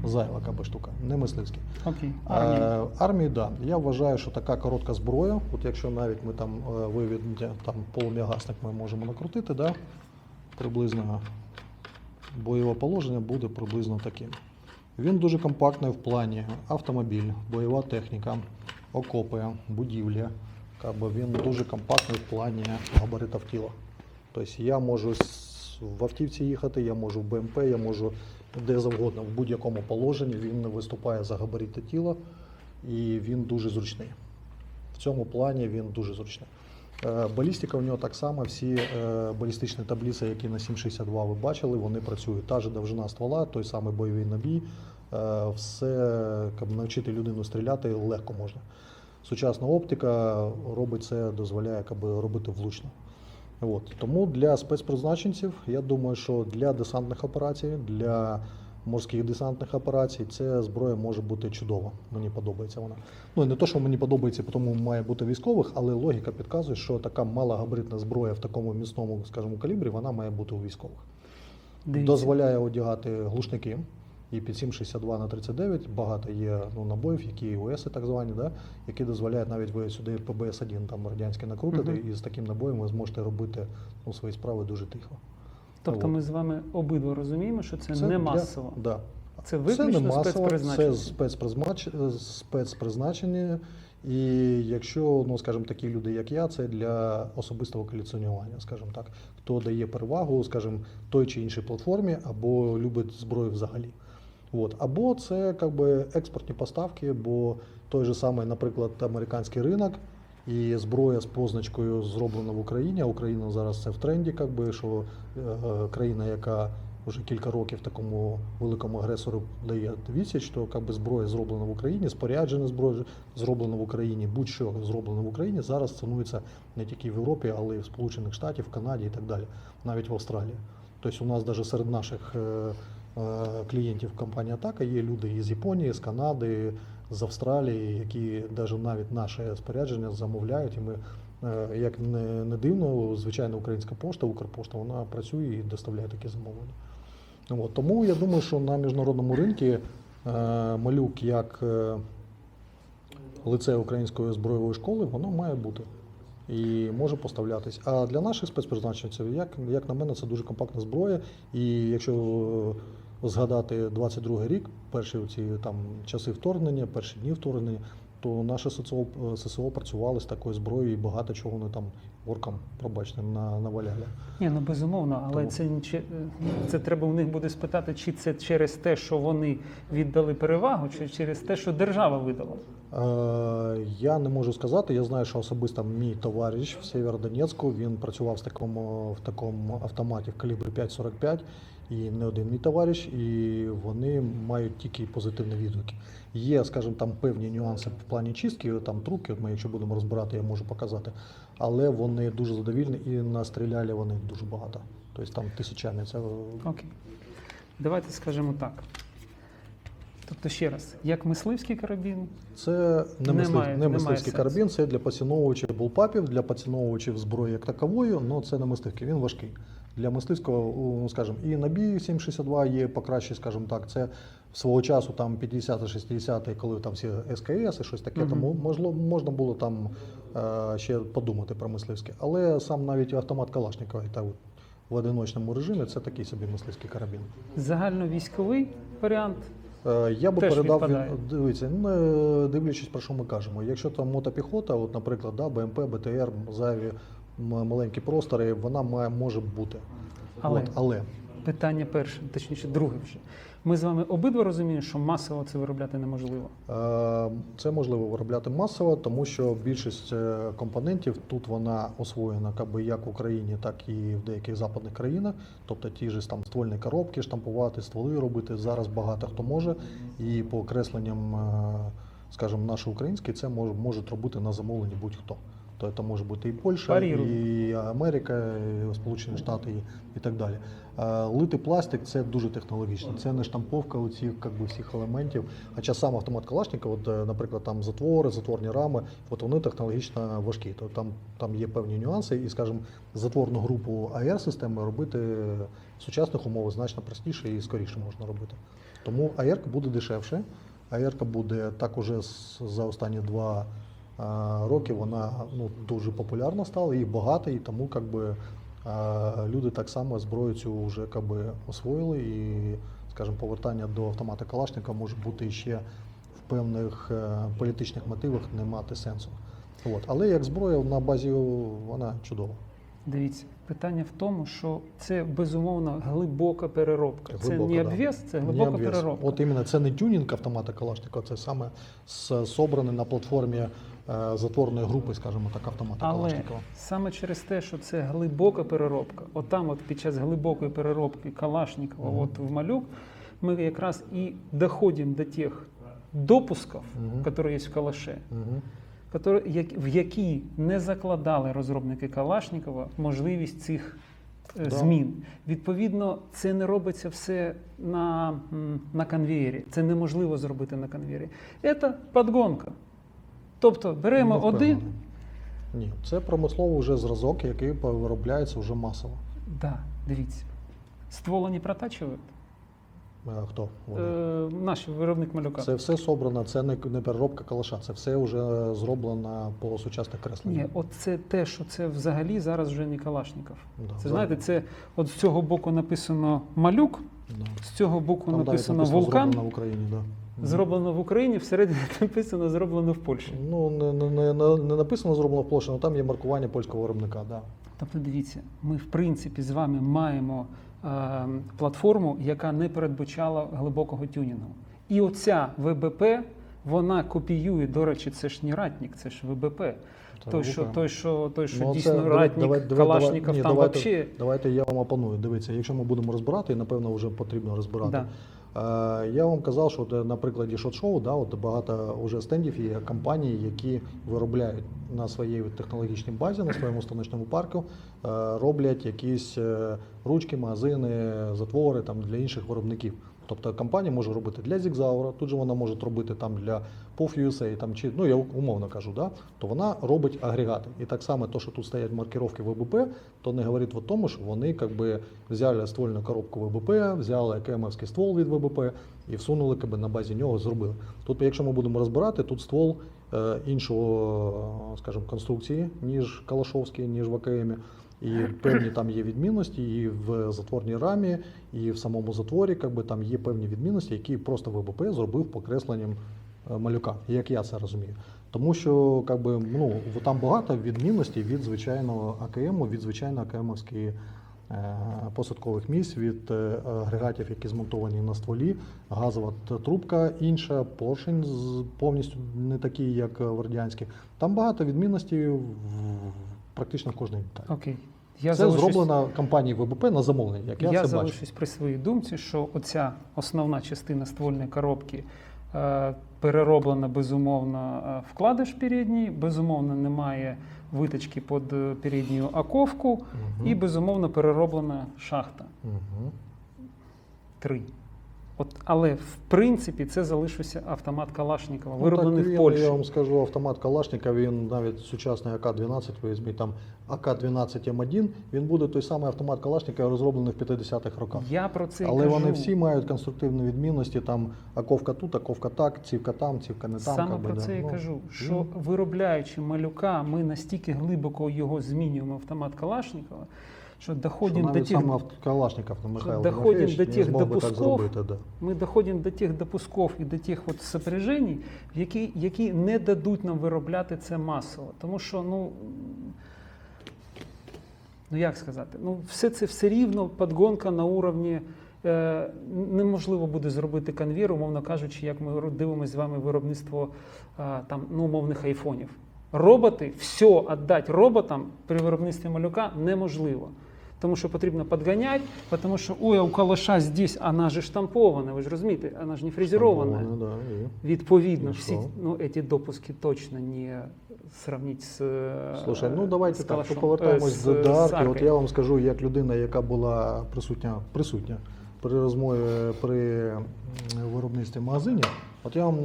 зайва штука, не мисливський. Окей. Армії, да. Я вважаю, що така коротка зброя, от якщо навіть ми там виведення, там полум'ягасник ми можемо накрутити, да, приблизно бойове положення буде приблизно таким. Він дуже компактний в плані автомобіль, бойова техніка, окопи, будівлі. Він дуже компактний в плані габаритів тіла. Тобто я можу в автівці їхати, я можу в БМП, я можу де завгодно, в будь-якому положенні. Він не виступає за габарити тіла і він дуже зручний. В цьому плані він дуже зручний. Балістика у нього так само, всі балістичні таблиці, які на 7,62 ви бачили, вони працюють. Та ж довжина ствола, той самий бойовий набій, все, навчити людину стріляти легко можна. Сучасна оптика робить це, дозволяє робити влучно. От. Тому для спецпризначенців, я думаю, що для десантних операцій, для морських десантних операцій, ця зброя може бути чудова. Мені подобається вона. Ну, не те, що мені подобається, тому має бути військових, але логіка підказує, що така малогабаритна зброя в такому міцному, скажімо, калібрі, вона має бути у військових. Дивіться. Дозволяє одягати глушники. І під 7,62 на 39 багато є набоїв, які УС так звані, да, які дозволяють навіть ви сюди ПБС-1 там радянський накрутити, і з таким набоєм ви зможете робити свої справи дуже тихо. Тобто ми з вами обидва розуміємо, що це не масово. Да. Це виключно спецпризначення. Це спецпризначення. І якщо, скажімо, такі люди, як я, це для особистого колекціонування, скажімо так, хто дає перевагу, скажімо, той чи іншій платформі, або любить зброю взагалі. От. Або це експортні поставки, бо той же самий, наприклад, американський ринок і зброя з позначкою зроблена в Україні, а Україна зараз це в тренді, що країна, яка вже кілька років такому великому агресору дає відсіч, то зброя зроблена в Україні, споряджена зброя зроблена в Україні, будь-що зроблено в Україні, зараз цінується не тільки в Європі, але й в Сполучених Штатах, в Канаді і так далі, навіть в Австралії. Тобто у нас навіть серед наших клієнтів компанії Атака є люди із Японії, з Канади, з Австралії, які навіть наше спорядження замовляють. І ми, як не дивно, звичайно, українська пошта, Укрпошта, вона працює і доставляє такі замовлення. От. Тому я думаю, що на міжнародному ринку малюк як лице української збройової школи, воно має бути і може поставлятись. А для наших спецпризначенців, як на мене, це дуже компактна зброя. І якщо згадати 22-й рік, перші часи вторгнення, перші дні вторгнення, то наше ССО працювали з такою зброєю і багато чого вони там оркам, пробачте, наваляли. Ні, безумовно, але це треба у них буде спитати, чи це через те, що вони віддали перевагу, чи через те, що держава видала. Я не можу сказати. Я знаю, що особисто мій товариш в Сєвєродонецьку, він працював в такому автоматі в калібрі 5,45, і не один мій товариш, і вони мають тільки позитивні відгуки. Є, скажімо, там певні нюанси в плані чистки, там трубки, ми якщо будемо розбирати, я можу показати, але вони дуже задовільні і настріляли вони дуже багато. Тобто там тисячами. Окей. Давайте скажемо так. Тобто, ще раз, як мисливський карабін? Це не мисливський карабін, це для поціновувачів булпапів, для поціновувачів зброї як такової, але це не мисливський, він важкий. Для мисливського, скажімо, і набій 7,62 є покраще, скажімо так, це свого часу там 50-60-ті, коли там всі СКС і щось таке, тому можна було там ще подумати про мисливське. Але сам навіть автомат Калашникова в одиночному режимі це такий собі мисливський карабін. Загальновійськовий варіант? Я би передав, дивіться, дивлячись, про що ми кажемо. Якщо там мотопіхота, от, наприклад, БМП, БТР, зайві маленькі простори, вона може бути. Але питання перше, точніше друге вже. Ми з вами обидва розуміємо, що масово це виробляти неможливо? Це можливо виробляти масово, тому що більшість компонентів тут вона освоєна як в Україні, так і в деяких западних країнах. Тобто ті ж там ствольні коробки штампувати, стволи робити. Зараз багато хто може. І по окресленням, скажімо, наші українські, це можуть робити на замовлення будь-хто. то це може бути і Польща, Парирую. і Америка, і Сполучені Штати, і так далі. Литий пластик це дуже технологічно, це не штамповка оцих всіх елементів. Хоча сам автомат Калашникова, наприклад, там затвори, затворні рами, от вони технологічно важкі. То там є певні нюанси, і, скажімо, затворну групу АР-системи робити в сучасних умовах значно простіше і скоріше можна робити. Тому АР буде дешевше. АР буде так уже за останні 2 роки вона дуже популярна стала, їх багато, і тому люди так само зброю цю вже освоїли, і, скажімо, повертання до автомата Калашникова може бути ще в певних політичних мотивах не мати сенсу. Але як зброя на базі вона чудова. Дивіться, питання в тому, що це безумовно глибока переробка. Це не обвес, це глибока переробка. От іменно це не тюнінг автомата Калашникова, це саме собраний на платформі затворної групи, скажімо так, автомата Калашникова. Але саме через те, що це глибока переробка, отам під час глибокої переробки Калашникова в Малюк, ми якраз і доходимо до тих допусків, які є в Калаше, в які не закладали розробники Калашникова можливість цих змін. Відповідно, це не робиться все на конвеєрі. Це неможливо зробити на конвеєрі. Це підгонка. Тобто беремо один. Ні, це промисловий вже зразок, який виробляється вже масово. Так, дивіться. Ствола не протачують? Хто? Наш виробник Малюка. Це все собрано, це не переробка калаша, це все вже зроблено по сучасних кресленнях. Ні, от це те, що це взагалі зараз вже не Калашников. Да, це, знаєте, це от з цього боку написано Малюк, з цього боку там написано навіть Вулкан. Зроблено в Україні, да. Зроблено в Україні, всередині написано зроблено в Польщі. Не написано зроблено в Польщі, але там є маркування польського виробника. Да. Тобто, дивіться, ми в принципі з вами маємо платформу, яка не передбачала глибокого тюнінгу. І оця ВБП, вона копіює, до речі, це ж не ратник, це ж ВБП. Той, що дійсно ратник, Калашников там взагалі. Давайте я вам опоную. Дивіться, якщо ми будемо розбирати, і напевно вже потрібно розбирати. Да. Я вам казав, що на прикладі шот-шоу, багато вже стендів є компаній, які виробляють на своїй технологічній базі, на своєму станочному парку, роблять якісь ручки, магазини, затвори для інших виробників. Тобто компанія може робити для Зігзаура, тут же вона може робити для POF USA, я умовно кажу, то вона робить агрегати. І так само, то, що тут стоять маркировки ВБП, то не говорить о тому, що вони взяли ствольну коробку ВБП, взяли АКМ-овський ствол від ВБП і всунули, на базі нього зробили. Тут, якщо ми будемо розбирати, тут ствол іншого, скажімо, конструкції, ніж Калашовський, ніж в АКМі. І певні там є відмінності і в затворній рамі, і в самому затворі там є певні відмінності, які просто ВБП зробив покресленням Малюка, як я це розумію. Тому що там багато відмінностей від звичайного АКМу, від звичайної АКМовської посадкових місць, від агрегатів, які змонтовані на стволі, газова трубка інша, поршень повністю не такий, як в радянських. Там багато відмінностей практично в кожній деталі. Окей. Це зроблено компанією ВБП на замовлення, як я це бачу. Я залишусь при своїй думці, що оця основна частина ствольної коробки перероблена, безумовно, вкладиш передній, безумовно, немає виточки під передню оковку і, безумовно, перероблена шахта. 3. Але, в принципі, це залишився автомат Калашникова, вироблений в Польщі. Я вам скажу, автомат Калашникова, він навіть сучасний АК-12, ви візьміть там АК-12М1, він буде той самий автомат Калашникова, розроблений в 50-х роках. Я про це Але кажу. вони всі мають конструктивні відмінності, там оковка тут, оковка так, цівка там, цівка не там. Саме про це і кажу, що виробляючи Малюка, ми настільки глибоко його змінюємо, автомат Калашникова, що доходимо до тих, Калашников, Михайло доходимо до тих допусков, да. Ми доходимо до тих допусков і до тих сопряжень, які не дадуть нам виробляти це масово. Тому що, як сказати, все це все рівно підгонка на уровні, неможливо буде зробити конвейер, умовно кажучи, як ми дивимося з вами виробництво умовних айфонів. Роботи, все віддати роботам при виробництві Малюка неможливо. тому що потрібно підганяти, тому що ой, а у калаша здесь, вона ж штампована, ви ж розумієте, вона ж не фрезерована. Да, і... Відповідно, І всі що? ці допуски точно не сравнити з Слушай, ну давайте з так, калашом, повертаємось з до арки. От аркою. я вам скажу, як людина, яка була присутня при розмові при виробництві магазинів, от я вам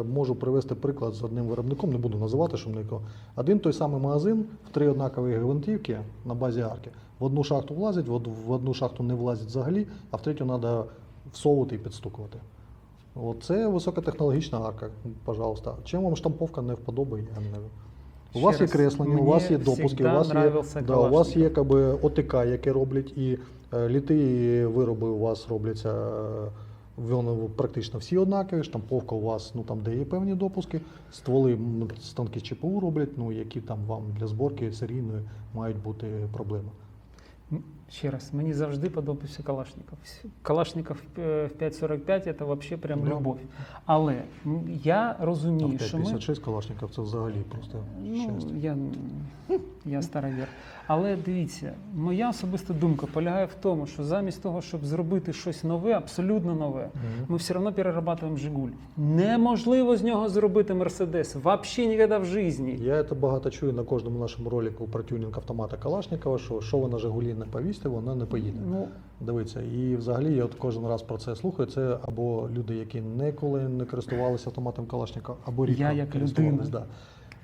можу привести приклад з одним виробником, не буду називати, щоб нікого. Один той самий магазин, в 3 однакові гвинтівки на базі арки. В одну шахту влазить, в одну шахту не влазить взагалі, а в третю треба всовувати і підстукувати. От це високотехнологічна арка, пожалуйста. Чим вам штамповка не вподобає, я не знаю. У Ще вас є раз, креслення, у вас є допуски, у вас є, да, у вас є ОТК, яке роблять, і літи вироби у вас робляться, вони практично всі однакові, штамповка у вас, ну там де є певні допуски, стволи, станки чпу роблять, ну які там вам для зборки серійної мають бути проблеми. Ще раз, мені завжди подобався Калашников. Калашников в 5.45 це взагалі прям Да. любов. Але я розумію, Там що ми... 5,56 Калашников це взагалі просто щастя. Я старовір. Але дивіться, моя особиста думка полягає в тому, що замість того, щоб зробити щось нове, абсолютно нове, ми все одно перерабатуємо Жигуль. Неможливо з нього зробити Мерседес. Взагалі ніколи в житті. Я це багато чую на кожному нашому ролику про тюнінг автомата Калашникова, що ви на Жигулі не повісите, вона не поїде. Ну, Дивіться, і взагалі я от кожен раз про це слухаю. Це або люди, які ніколи не користувалися автоматом Калашникова, або рідко Я як користувалися. людина. Да.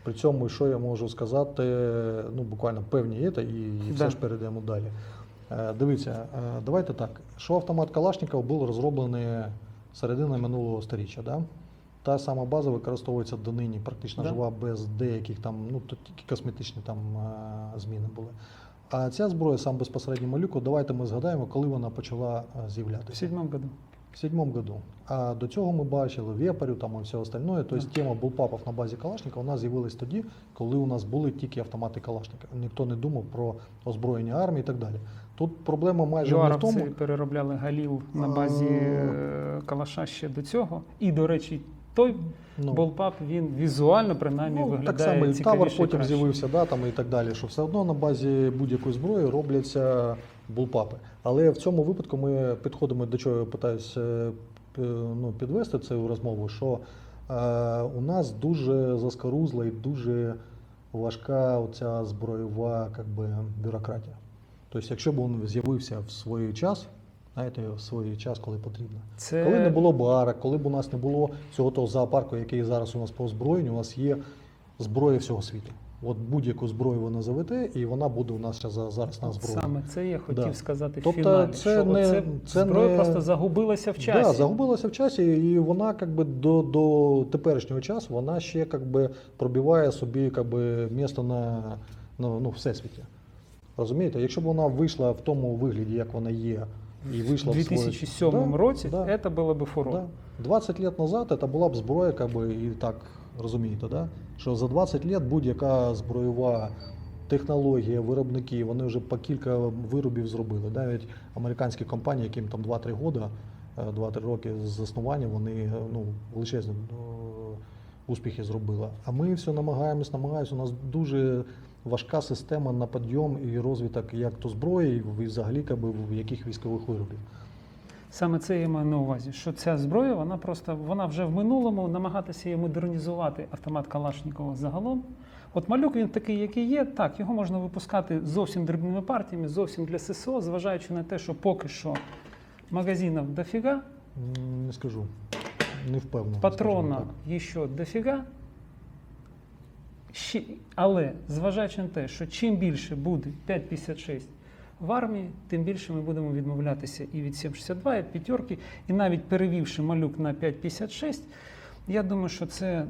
При цьому, що я можу сказати, ну буквально певні є, і все Да. ж перейдемо далі. Дивіться, давайте так, що автомат Калашникова був розроблений середини минулого сторіччя. Да? Та сама база використовується донині, практично Да. жива, без деяких там, ну тут тільки косметичні там зміни були. А ця зброя, сам безпосередньо малюку, давайте ми згадаємо, коли вона почала в з'являтися. 7-му году. В 7-му году. А до цього ми бачили вепарю там і все остальное. Тобто тема булпапів на базі Калашника у нас з'явилась тоді, коли у нас були тільки автомати Калашника. Ніхто не думав про озброєння армії і так далі. Тут проблема майже не в Юаровці тому. переробляли Галіл на базі Калаша ще до цього. І, до речі, той Ну, Болпап, він візуально принаймні виглядає так само і цікавіше Тавер і потім краще. з'явився, да, там і так далі, що все одно на базі будь-якої зброї робляться булпапи. Але в цьому випадку ми підходимо до чого я питаюся підвести цю розмову, що у нас дуже заскорузла і дуже важка оця зброєва бюрократія. Тобто, якщо б він з'явився в свій час, знаєте, в свій час, коли потрібно. Це... Коли не було барок, коли б у нас не було цього того зоопарку, який зараз у нас по озброєнню, у нас є зброя всього світу. От будь-яку зброю ви назовете, і вона буде у нас зараз на озброєнні. Саме це я хотів Да. сказати в Тобто фіналі, це що не- оце це зброя не- просто загубилася в часі. Да, загубилася в часі, і вона до теперішнього часу вона ще пробиває собі місто на всесвіті. Розумієте? Якщо б вона вийшла в тому вигляді, як вона є, і вийшла в в своє... 2007 Да, році да. це було б фурор. Да. 20 лет назад це була б зброя, і так розумієте, да? Що за 20 лет будь-яка зброєва технологія, виробники, вони вже по кілька виробів зробили. Навіть американські компанії, яким там 2-3 роки з заснування, вони величезні успіхи зробили. А ми все намагаємось, у нас дуже важка система на підйом і розвиток як то зброї, і взагалі в яких військових виробів. Саме це я маю на увазі, що ця зброя, вона вже в минулому, намагатися її модернізувати автомат Калашникова загалом. От малюк він такий, який є, так, його можна випускати зовсім дрібними партіями, зовсім для ССО, зважаючи на те, що поки що магазинів дофіга, Не скажу, не впевнений. патрона скажімо так. ще дофіга. Але зважаючи на те, що чим більше буде 5,56 в армії, тим більше ми будемо відмовлятися і від 7,62, і від п'ятерки, і навіть перевівши малюк на 5,56, я думаю, що це,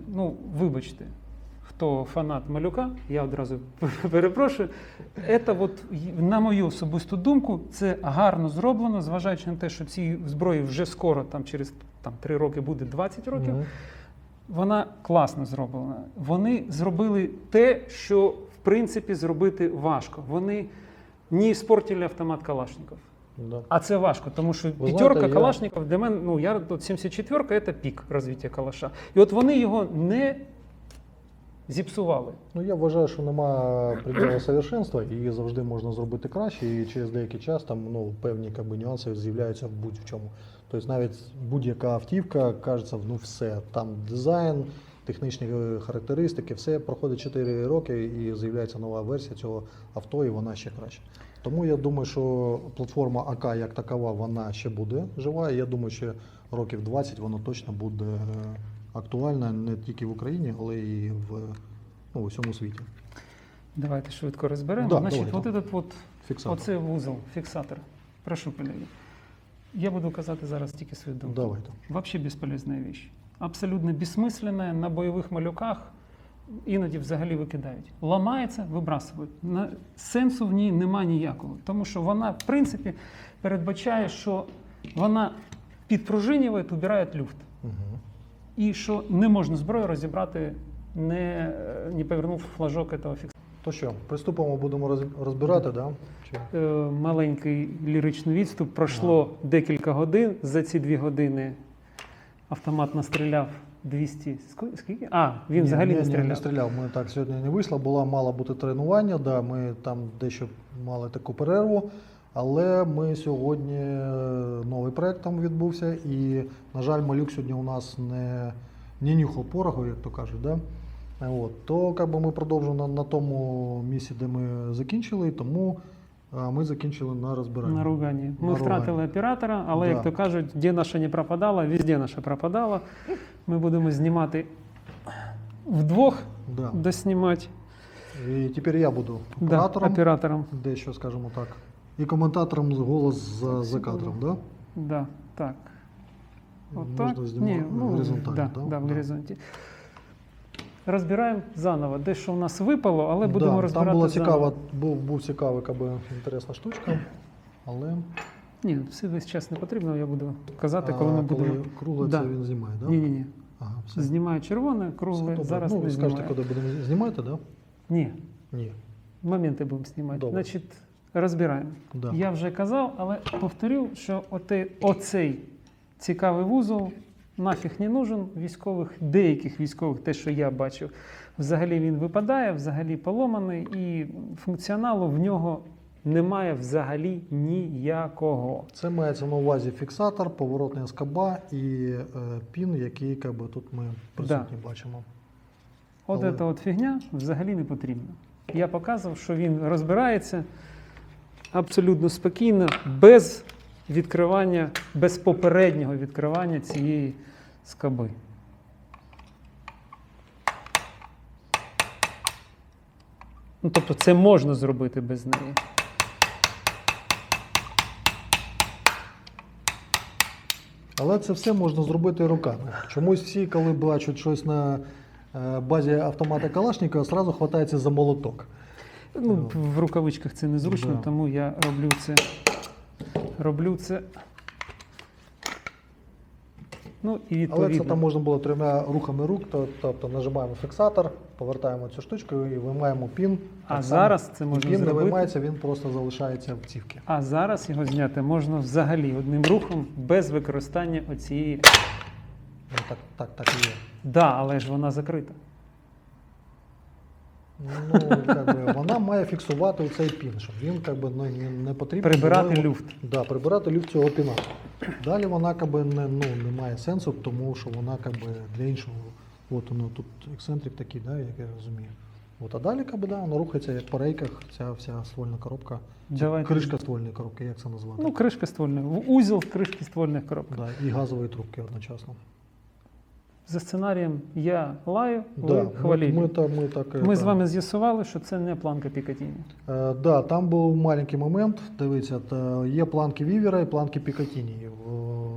вибачте, хто фанат малюка, я одразу перепрошую, це на мою особисту думку, це гарно зроблено, зважаючи на те, що цій зброї вже скоро, через 3 роки буде 20 років, вона класно зроблена. Вони зробили те, що в принципі зробити важко. Вони не спортили автомат Калашников. Да. А це важко, тому що Ви п'ятерка знаєте, Калашников для мене, 74-ка це пік розвиття Калаша. І от вони його зіпсували. Ну, я вважаю, що немає приділу совершенства і завжди можна зробити краще, і через деякий час там певні нюанси з'являються в будь-в чому. Тобто навіть будь-яка автівка, кажеться, все, там дизайн, технічні характеристики, все проходить 4 роки і з'являється нова версія цього авто, і вона ще краще. Тому я думаю, що платформа АК як такова, вона ще буде жива, і я думаю, що років 20 вона точно буде актуальна не тільки в Україні, але і в усьому світі. Давайте швидко розберемо. Да, Значить, давайте. Фіксатор. Оце вузол, фіксатор. Прошу, колеги. Я буду казати зараз тільки свою думку. Давайте. Вообще бесполезная вещь. Абсолютно безсмисленная, на бойових малюках іноді взагалі викидають. Ламається, вибрасують. Сенсу в ній нема ніякого. Тому що вона, в принципі, передбачає, що вона підпружинює, убирає люфт. Угу. І що не можна зброю розібрати, не повернув флажок цього фіксатора. То що, приступимо, будемо розбирати, да? Чи... Маленький ліричний відступ. Пройшло декілька годин. За ці 2 години автомат настріляв 200... Скільки? Він взагалі не стріляв. Не стріляв. Ми так сьогодні не вийшло. Мало бути тренування, да, ми там дещо мали таку перерву. Але ми сьогодні, новий проєкт там відбувся, і, на жаль, малюк сьогодні у нас не нюхав пороху, як то кажуть. Да? То ми продовжуємо на тому місці, де ми закінчили, тому ми закінчили на розбиранні. На руганні. Ми втратили оператора, але, да. Як то кажуть, де наша не пропадала, везде наша пропадала. Ми будемо знімати вдвох, Да. доснімати. І тепер я буду оператором. Дещо, скажімо так. І коментатором голос за кадром, да? Да, так. Можна знімати горизонтально, в горизонті. Розбираємо заново. Дещо у нас випало, але будемо розбирати там була заново. був цікавий, інтересна штучка, але... Ні, все весь час не потрібно, я буду казати, коли ми будемо... Коли кругле це він знімає, так? Да? Ні. Ага, все. Знімаю червоне, кругле, зараз не знімаю. Скажете, коли будемо знімати, так? Да? Ні. Ні. Моменти будемо знімати. Добре. Значить, розбираємо. Да. Я вже казав, але повторю, що оцей цікавий вузол нафіг не нужен. Деяких військових, те, що я бачив, взагалі він випадає, взагалі поломаний, і функціоналу в нього немає взагалі ніякого. Це мається на увазі фіксатор, поворотний скоба і пін, який тут ми присутні бачимо. Ця фігня взагалі не потрібна. Я показував, що він розбирається абсолютно спокійно, без відкривання, без попереднього відкривання цієї скоби. Тобто це можна зробити без неї. Але це все можна зробити руками. Чомусь всі, коли бачать щось на базі автомата Калашникова, одразу хватаються за молоток. В рукавичках це незручно, Да. тому я роблю це. І відповідно. Але це там можна було 3 рухами рук, тобто нажимаємо фіксатор, повертаємо цю штучку і виймаємо пін. А зараз це можна пін зробити. не виймається, він просто залишається в цівці. А зараз його зняти можна взагалі одним рухом, без використання оцієї. Так і є. Да, але ж вона закрита. Вона має фіксувати цей пін, щоб він не потрібен. Прибирати люфт. Да, прибирати люфт цього піна. Далі вона не має сенсу, тому що вона для іншого. Тут ексцентрик такий, да, як я розумію. А далі вона рухається як по рейках, ця вся ствольна коробка. Кришка ствольної коробки, як це назвати? Кришка ствольної. Узел кришки ствольних коробок. Да, і газової трубки одночасно. За сценарієм я лаю, ви хваліть. Ми з вами з'ясували, що це не планка Пікатіні. Да, там був маленький момент. Дивіться, є планки Вівера і планки Пікатіні.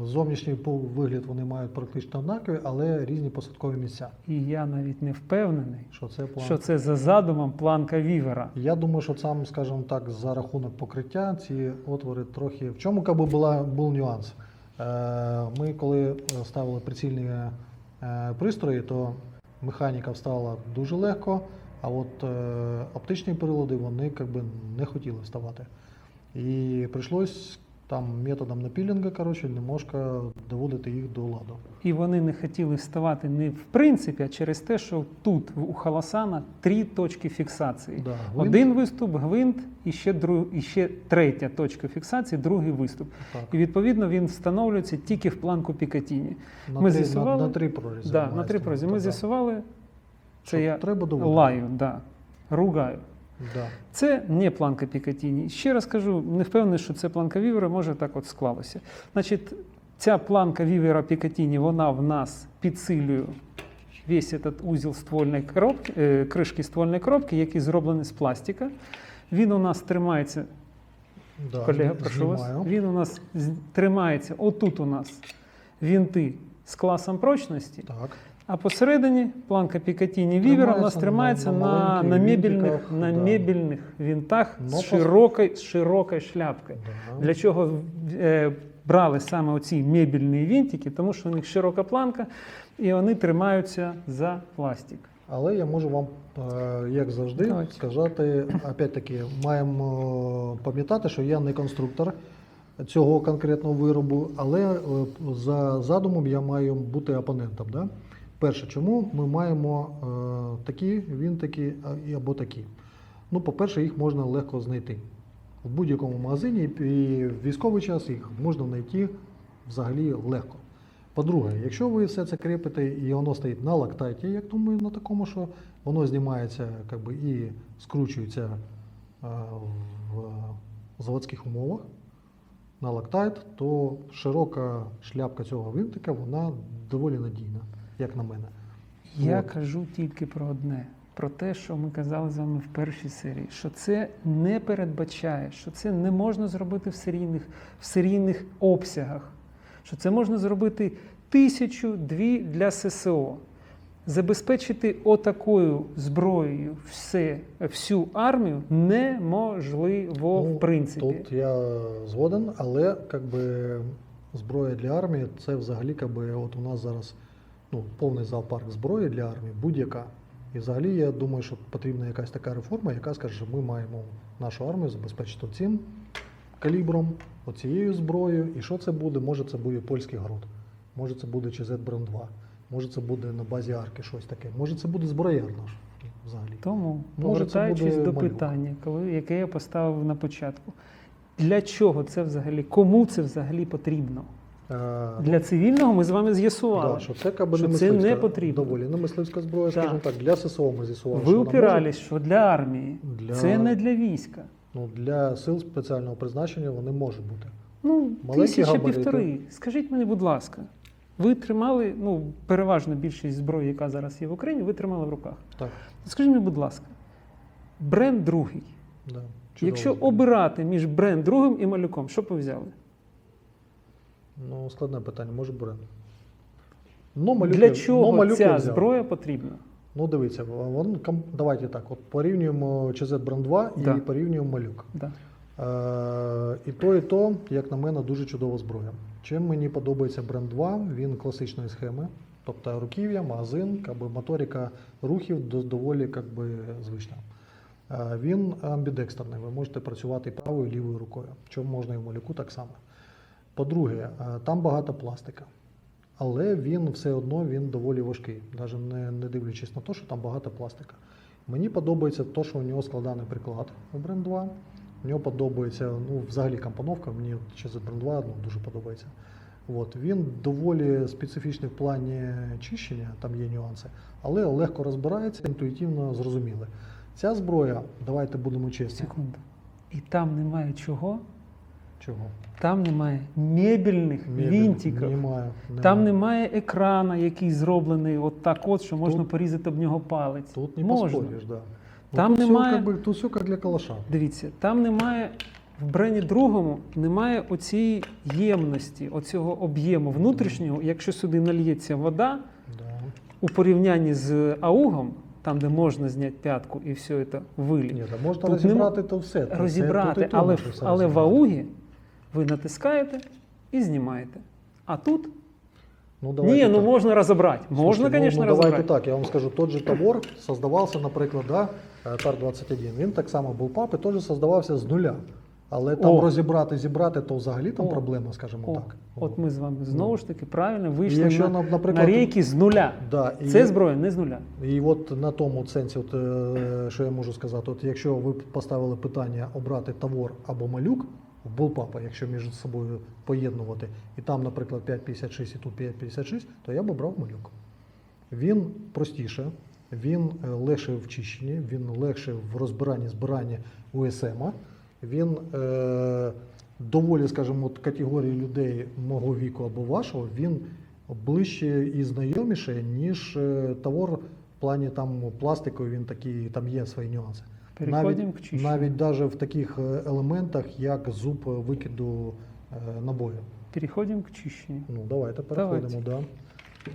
Зовнішній вигляд вони мають практично однакові, але різні посадкові місця. І я навіть не впевнений, що це за задумом планка Вівера. Я думаю, що сам, скажімо так, за рахунок покриття ці отвори трохи... В чому був нюанс? Ми коли ставили прицільні пристрої, то механіка встала дуже легко, а оптичні прилади вони не хотіли вставати. І прийшлось там методом напілінга, коротше, немножко доводити їх до ладу. І вони не хотіли вставати не в принципі, а через те, що тут у Халасана 3 точки фіксації. Да, гвинт. Один виступ, гвинт, і ще третя точка фіксації, другий виступ. Так. І відповідно він встановлюється тільки в планку Пікатіні. Ми з'ясували, на 3 прорізі. да, на має 3 прорізі. Ми становити, з'ясували, Що це я треба доводити. лаю, да, ругаю. Да. Це не планка Пікатіні. Ще раз кажу, не впевнений, що це планка Вівера, може так от склалося. Значить, ця планка Вівера Пікатіні, вона в нас підсилює весь этот узел ствольної коробки, кришки ствольної коробки, який зроблений з пластика. Він у нас тримається, Да, колега, прошу вас, знімаю. він у нас тримається, отут у нас вінти з класом прочності, Так. а посередині планка Пікатіні Вівера у нас тримається на маленьких винтиках, да. мебельних вінтах Но з широкою шляпкою. Да. Для чого брали саме оці мебельні вінтики? Тому що у них широка планка і вони тримаються за пластик. Але я можу вам, як завжди, Давайте. сказати, опять-таки, маємо пам'ятати, що я не конструктор цього конкретного виробу, але за задумом я маю бути опонентом. Да? Перше, чому ми маємо такі вінтики або такі? Ну, по-перше, їх можна легко знайти. В будь-якому магазині і в військовий час їх можна знайти взагалі легко. По-друге, якщо ви все це кріпите і воно стоїть на лактаті, як думаю, на такому, що воно знімається і скручується в заводських умовах на лактайт, то широка шляпка цього винтика, вона доволі надійна, як на мене. Я От. кажу тільки про одне. Про те, що ми казали з вами в першій серії, що це не передбачає, що це не можна зробити в серійних обсягах, що це можна зробити 1000-2 для ССО. Забезпечити отакою зброєю всю армію неможливо, в принципі. Тут я згоден, але зброя для армії це взагалі от у нас зараз повний зоопарк зброї для армії, будь-яка. І взагалі я думаю, що потрібна якась така реформа, яка скаже, що ми маємо нашу армію забезпечити цим калібром, оцією зброєю. І що це буде? Може це буде польський Град, може це буде ЧЗ Брем-2, може це буде на базі арки щось таке, може це буде зброяр наш взагалі. Тому, Може, це повертаючись буде до малюк. питання, яке я поставив на початку, для чого це взагалі, кому це взагалі потрібно? Для цивільного ми з вами з'ясували, Да, що це, що це не потрібно. доволі не мисливська зброя, Так. скажімо так, для ССО ми з'ясували, Ви що вона упирались, що для армії, Для- це не для війська. для сил спеціального призначення вони можуть бути. Ну, Маленькі габарити. 1000-1,5. Скажіть мені, будь ласка, ви тримали, переважно більшість зброї, яка зараз є в Україні, ви тримали в руках. Так, Скажіть мені, будь ласка, бренд другий. да. Якщо Чудово. обирати між бренд другим і малюком, що б ви взяли? Складне питання, може бренд. Ну, малюки, Для чого малюки ця взяв. зброя потрібна? Дивіться, давайте так, от порівнюємо ЧЗ Брем-2 і Да. порівнюємо малюк. Да. І то, як на мене, дуже чудова зброя. Чим мені подобається Брем-2, він класичної схеми, тобто руків'я, магазин, моторика рухів доволі звична. Він амбідекстерний, ви можете працювати і правою, і лівою рукою, чому можна і в малюку так само. По-друге, там багато пластика, але він все одно доволі важкий, навіть не дивлячись на те, що там багато пластика. Мені подобається те, що у нього складаний приклад у Брем-2. Мені подобається, взагалі компоновка, мені ЧЗ Брем-2 дуже подобається. Він доволі специфічний в плані чищення, там є нюанси, але легко розбирається, інтуїтивно зрозуміле. Ця зброя, давайте будемо чесні. Секунду. І там немає чого? Чого? Там немає мебельних вінтиків. Немає. Там немає екрана, який зроблений що можна порізати об нього палець. Тут не можна. поспориш, да. Там тут немає- Все, тут все як для калаша. Дивіться, там немає, в брені другому немає оцієї ємності, оцього об'єму внутрішнього. Якщо сюди нальється вода, Да. у порівнянні з аугом, там, де можна зняти п'ятку і все це виліт, Ні, та можна Тут розібрати то все. Це розібрати, тут і але, тут все але в розібрати. аугі ви натискаєте і знімаєте. А тут Давайте ні, так. можна розібрати. Можна, Слушайте, звісно, давайте розібрати. так, я вам скажу, тот же Тавор создавался, наприклад, Тар-21. Він так само був пап і теж создавався з нуля. Але там О. розібрати, зібрати, то взагалі там О. проблема, скажімо О, так. от ми з вами знову ж таки правильно І вийшли якщо, на наприклад, рейки з нуля. Да, Це зброя не з нуля. І от на тому сенсі, що я можу сказати, от якщо ви поставили питання обрати Тавор або Малюк в Bullpup, якщо між собою поєднувати, і там, наприклад, 5,56 і тут 5,56, то я б обрав Малюк. Він простіше, він легше в чищенні, він легше в розбиранні, збиранні УСМ, він доволі, скажімо, от категорії людей мого віку або вашого, він ближче і знайоміше, ніж Тавор в плані там пластику, він такий, там є свої нюанси. Переходимо к чищенню. Навіть в таких елементах, як зуб викиду набою. Переходимо к чищенню. Ну, давайте переходимо, Давайте. да.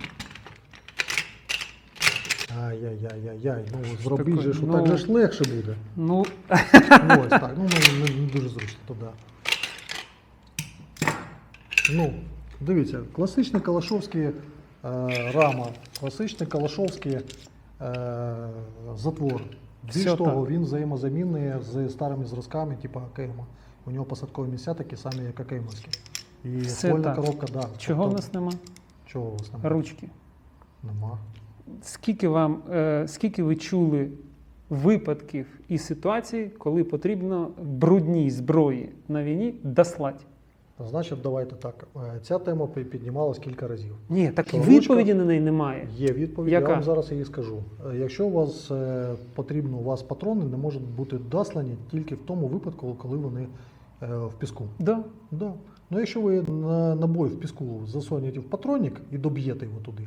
Ай-яй-яй-яй-яй, ну зробіть таке? же, що Ну, так же ж легше буде. Ну, Ну, ось так, ну не дуже зручно туди. Ну, дивіться, класичний калашовський рама, класичний калашовський затвор. Більш Все того, так. він взаємозамінний з старими зразками, типу АКМ. У нього посадкові місця такі самі, як АКМовські. І Все ствольна так. коробка, да. чого в тобто- нас нема? Чого у вас немає? Ручки. Нема. Скільки ви чули випадків і ситуацій, коли потрібно брудній зброї на війні дослати? Значить, давайте так. Ця тема піднімалась кілька разів. Ні, так Що, відповіді ручка? на неї немає. Є відповідь, Яка? я вам зараз її скажу. Якщо у вас у вас патрони не можуть бути дослані тільки в тому випадку, коли вони в піску. Да. Да. Ну, якщо ви набой в піску засунете в патронник і доб'єте його туди,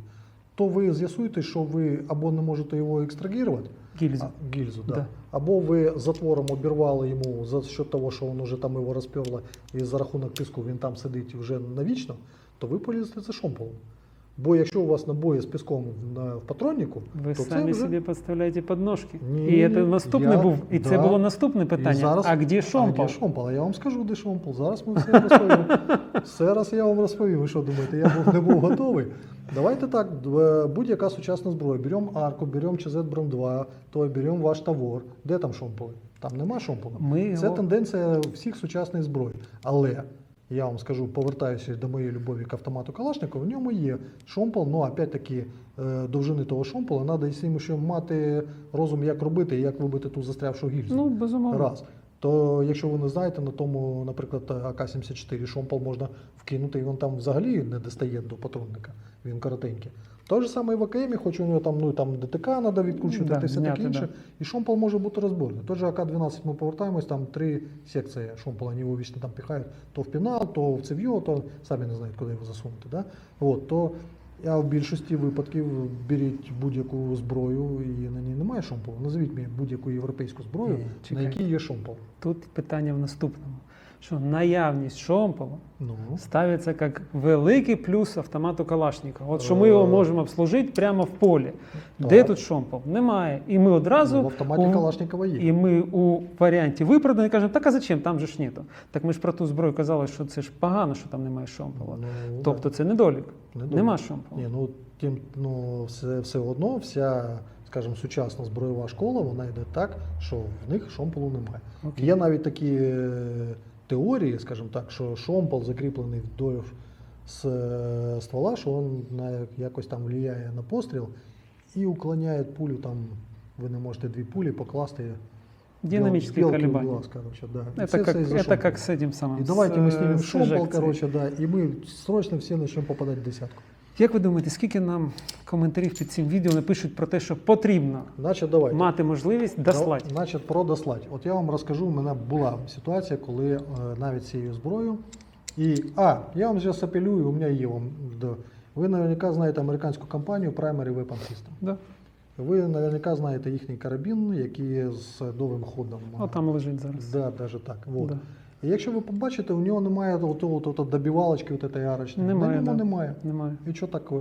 то ви з'ясуєте, що ви або не можете його екстрагувати, Гільзу. гільзу, да. Да. Або ви затвором обірвали йому за счет того, що він вже там його розперло, і за рахунок піску він там сидить вже навічно, то ви полізете це шомполом. Бо якщо у вас набої з піском в патроннику, Ви то це самі вже... собі підставляєте подножки. Ні, І це наступний я- був. І це да. було наступне І питання. зараз- А де шомпол? А де шомпол? А я вам скажу, де шомпол. Зараз ми все розповімо. Зараз я вам розповім. Ви що думаєте, я не був готовий? Давайте так, будь-яка сучасна зброя. Беремо арку, беремо ЧЗ Бром 2, то беремо ваш Тавор. Де там шомполи? Там нема шомпола. Ми Це його- тенденція всіх сучасних зброй. Але я вам скажу, повертаючись до моєї любові к автомату Калашникова, в ньому є шомпол, ну опять-таки довжини того шомпола, треба з ним ще мати розум, як робити і як вибити ту застрявшу гільзу. Ну, безумовно. Раз. То якщо ви не знаєте, на тому, наприклад, АК-74 шомпол можна вкинути, і він там взагалі не достає до патронника, він коротенький. Той же самий в АКМі, хоч у нього там ДТК треба відкручувати, Да, і все зняти, таке інше, да. і шомпол може бути розборний. Той же АК-12 ми повертаємось, там 3 секції шомпола, вони його вічно там піхають, то в пінал, то в цев'йо, то самі не знають, куди його засунути. Да? От, то я в більшості випадків беріть будь-яку зброю, і на ній немає шомпола. Назвіть мені будь-яку європейську зброю, Ні, на чекай. якій є шомпол. Тут питання в наступному. Що наявність шомпола Ну. ставиться як великий плюс автомату Калашникова. От що ми його можемо обслужити прямо в полі. Де Так. тут шомпол? Немає. І ми одразу Ну, в автоматі Калашникова є. І ми у варіанті виправдання кажемо, так а зачем? Там же ж нету. Так ми ж про ту зброю казали, що це ж погано, що там немає шомпола. Ну, Тобто да. це недолік. Недолік. Нема шомпола. Ні, ну, все одно вся, скажімо, сучасна зброєва школа, вона йде так, що в них шомполу немає. Окей. Є навіть такі теорії, скажімо так, що шомпол закріплений вдоль ствола, що він якось там впливає на постріл і уклоняє пулю, там ви не можете 2 пулі покласти. Динамические белки в колебания. глаз, короче, да. Это Все как, из-за это шомпола. как с этим самым. И давайте мы с снимем шомпол, эжекцией. короче, да, и мы срочно все начнем попадать в десятку. Як ви думаєте, скільки нам коментарів під цим відео напишуть про те, що потрібно Значить, давайте. мати можливість дослати? Значить, про дослать. От я вам розкажу, у мене була ситуація, коли навіть цією зброєю. Я вам зараз апелюю, у мене є вам. Ви наверняка знаєте американську компанію Primary Weapon System. Да. Ви наверняка знаєте їхній карабін, який з довгим ходом. О, там лежить зараз. Да, навіть так. Вот. Да. І якщо ви побачите, у нього немає добивалочки, цієї арочної. Немає, На ньому да. немає. Немає. І що таке?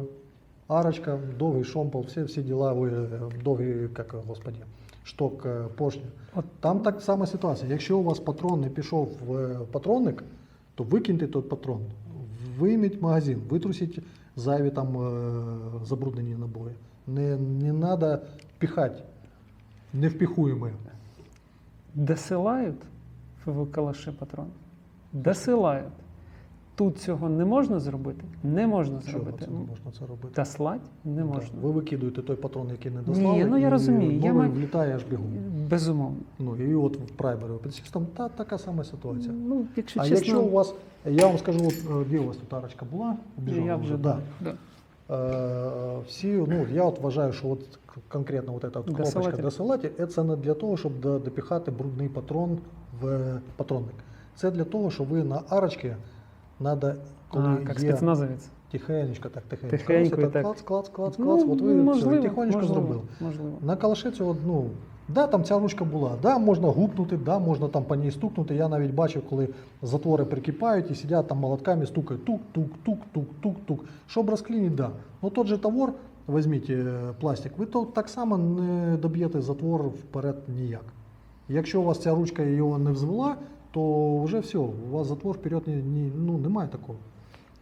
Арочка, довгий шомпол, всі діла, довгий, господи, шток поршня. От. Там так сама ситуація. Якщо у вас патрон не пішов в патронник, то викиньте той патрон, вийміть магазин, витрусіть зайві там забруднені набої. Не треба піхати, невпіхуємо. Досилають в калаші патрон. Досилають. Тут цього не можна зробити? Не можна Чого зробити. це не можна це робити? Дослать не Так. можна. Ви викидуєте той патрон, який не дослали, Ні, ну я і розумію. Я новий маю- влітає аж бігом. Безумовно. Ну, і от в праймері там така сама ситуація. Ну, якщо А чесно, якщо у вас, я вам скажу, от, де у вас тут арочка була? Убіжала я вже да. да. Всі, ну, я от вважаю, що от конкретно от эта кнопочка Досилатель. досилатель, це не для того, щоб допіхати брудний патрон в патронник. Це для того, щоб ви на арочці, надо, коли як є спецназовець. тихенечко, Тихенько і так. клац, Ну, от ви можливо, тихонечко можливо, зробили. можливо. На калаші цього, ну, да, там ця ручка була, да, можна гупнути, да, можна там по ній стукнути. Я навіть бачив, коли затвори прикипають і сидять там молотками, стукають тук-тук-тук-тук-тук-тук. Щоб розклінити, да. Ну тот же тавор, візьміть пластик, ви то так само не доб'єте затвор вперед ніяк. Якщо у вас ця ручка його не взвела, то вже все, у вас затвор вперед ну, немає такого.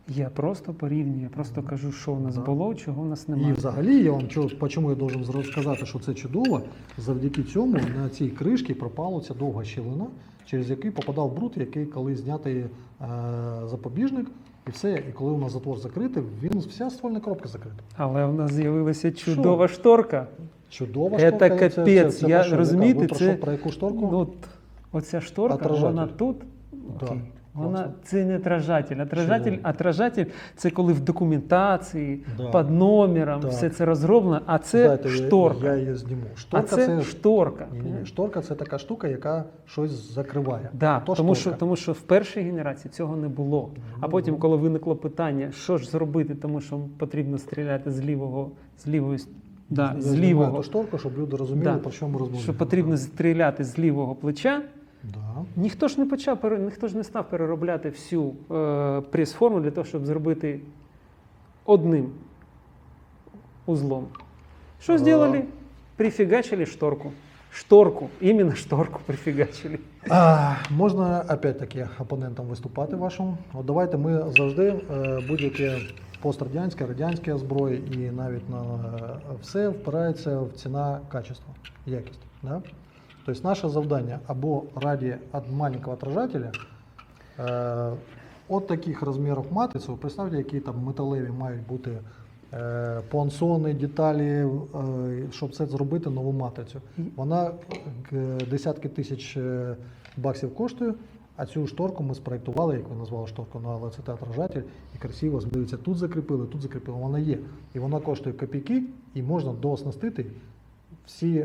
Я просто порівнюю, я просто кажу, що у нас Да. було, чого у нас І немає. взагалі я вам чому я должен сказати, що це чудово. Завдяки цьому на цій кришці пропала ця довга щілина, через який попадав бруд, який коли знятий запобіжник, і все. І коли у нас затвор закритий, вся ствольна коробка закрита. Але в нас з'явилася чудова шторка. Чудова Це шторка. капець. Я, про що? розумієте, Ви про це- що? Про яку шторку? Ну, от, оця шторка, Отражатель. вона тут. Да. Окей. Вона, Класно. це не отражатель. Отражатель, Чому? отражатель це коли в документації, Да. під номером, Так. все це розроблено, а це Дайте, шторка. Я її зніму. А Шторка це шторка. Ні. Шторка це така штука, яка щось закриває. Да, То тому, шторка. тому що в першій генерації цього не було. А потім, коли виникло питання, що ж зробити, тому що потрібно стріляти з лівого, Я з знімаю лівого, ту шторку, щоб люди розуміли, Да. про що ми розмовляємо. що потрібно стріляти з лівого плеча. Да. Ніхто ж не став переробляти всю прес-форму для того, щоб зробити одним узлом. Що А. зробили? Прифігачили шторку. Шторку, іменно шторку прифігачили. Можна опять-таки опонентам виступати вашим. От давайте ми завжди будь-яке пострадянське, радянське зброї і навіть на все впирається в ціна качество, якість. Да? Тобто наше завдання або раді маленького отражателя, от таких розмірів матриці, ви представте, які там металеві мають бути понсони, деталі, щоб це зробити нову матрицю. Вона десятки тисяч баксів коштує, а цю шторку ми спроєктували, як ви назвали шторку, ну, але це отражатель, і красиво, дивіться, тут закріпили, вона є. І вона коштує копійки, і можна дооснастити всі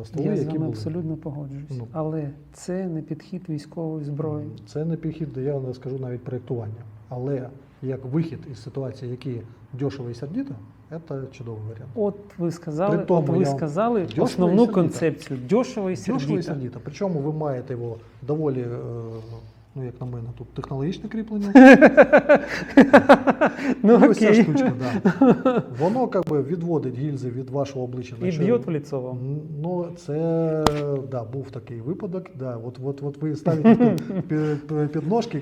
стволи, Я з які вами були. абсолютно погоджуюсь. Ну. Але це не підхід військової зброї. Це не підхід, я не скажу навіть проєктування. Але як вихід із ситуації, які дешево і сердито, це чудовий варіант. От ви сказали, При тому я- сказали Дешево і основну сердито. концепцію дешево і Дешево і сердито. сердито. Причому ви маєте його доволі, ну як на мене, тут технологічне кріплення. Ну І ось ця окей. штучка, да. Воно відводить гільзи від вашого обличчя. І б'є в лицо вам. Ну, це да, був такий випадок. Да. От ви ставите під ножки,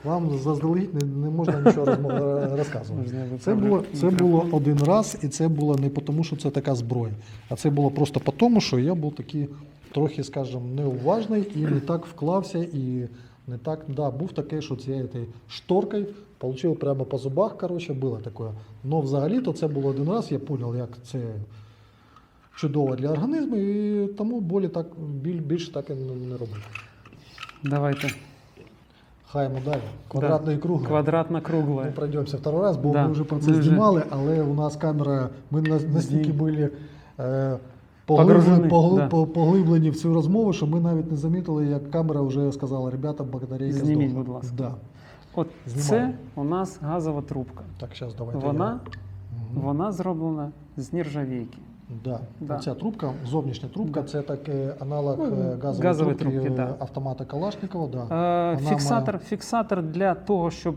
вам заздалегідь не можна нічого розказувати. Це було один раз, і це було не тому, що це така зброя, а це було просто тому, що я був такий трохи, скажімо, неуважний і не так вклався, і не так, да, був таке, що цією шторкою отримав прямо по зубах, коротше, було таке. Но взагалі-то це було один раз, я зрозумів, як це чудово для організму, і тому більше так і не робив. Давайте. Хаємо далі. Квадратний круг. Квадратно-кругле. Ми пройдемося второй раз, бо Да. ми вже про це Ми вже- знімали, але у нас камера, ми настільки були Погружені, поглиблені в цю розмову, що ми навіть не замітили, як камера вже сказала, ребята, батарейка Зніміть, здохла. будь ласка. Да. От Знімаємо. це у нас газова трубка. Так, зараз давайте. Вона зроблена з нержавійки. Да. Да. Ця трубка, зовнішня трубка, Да. це такий аналог газової газової трубки, трубки, да. автомата Калашникова. Да. Фіксатор для того, щоб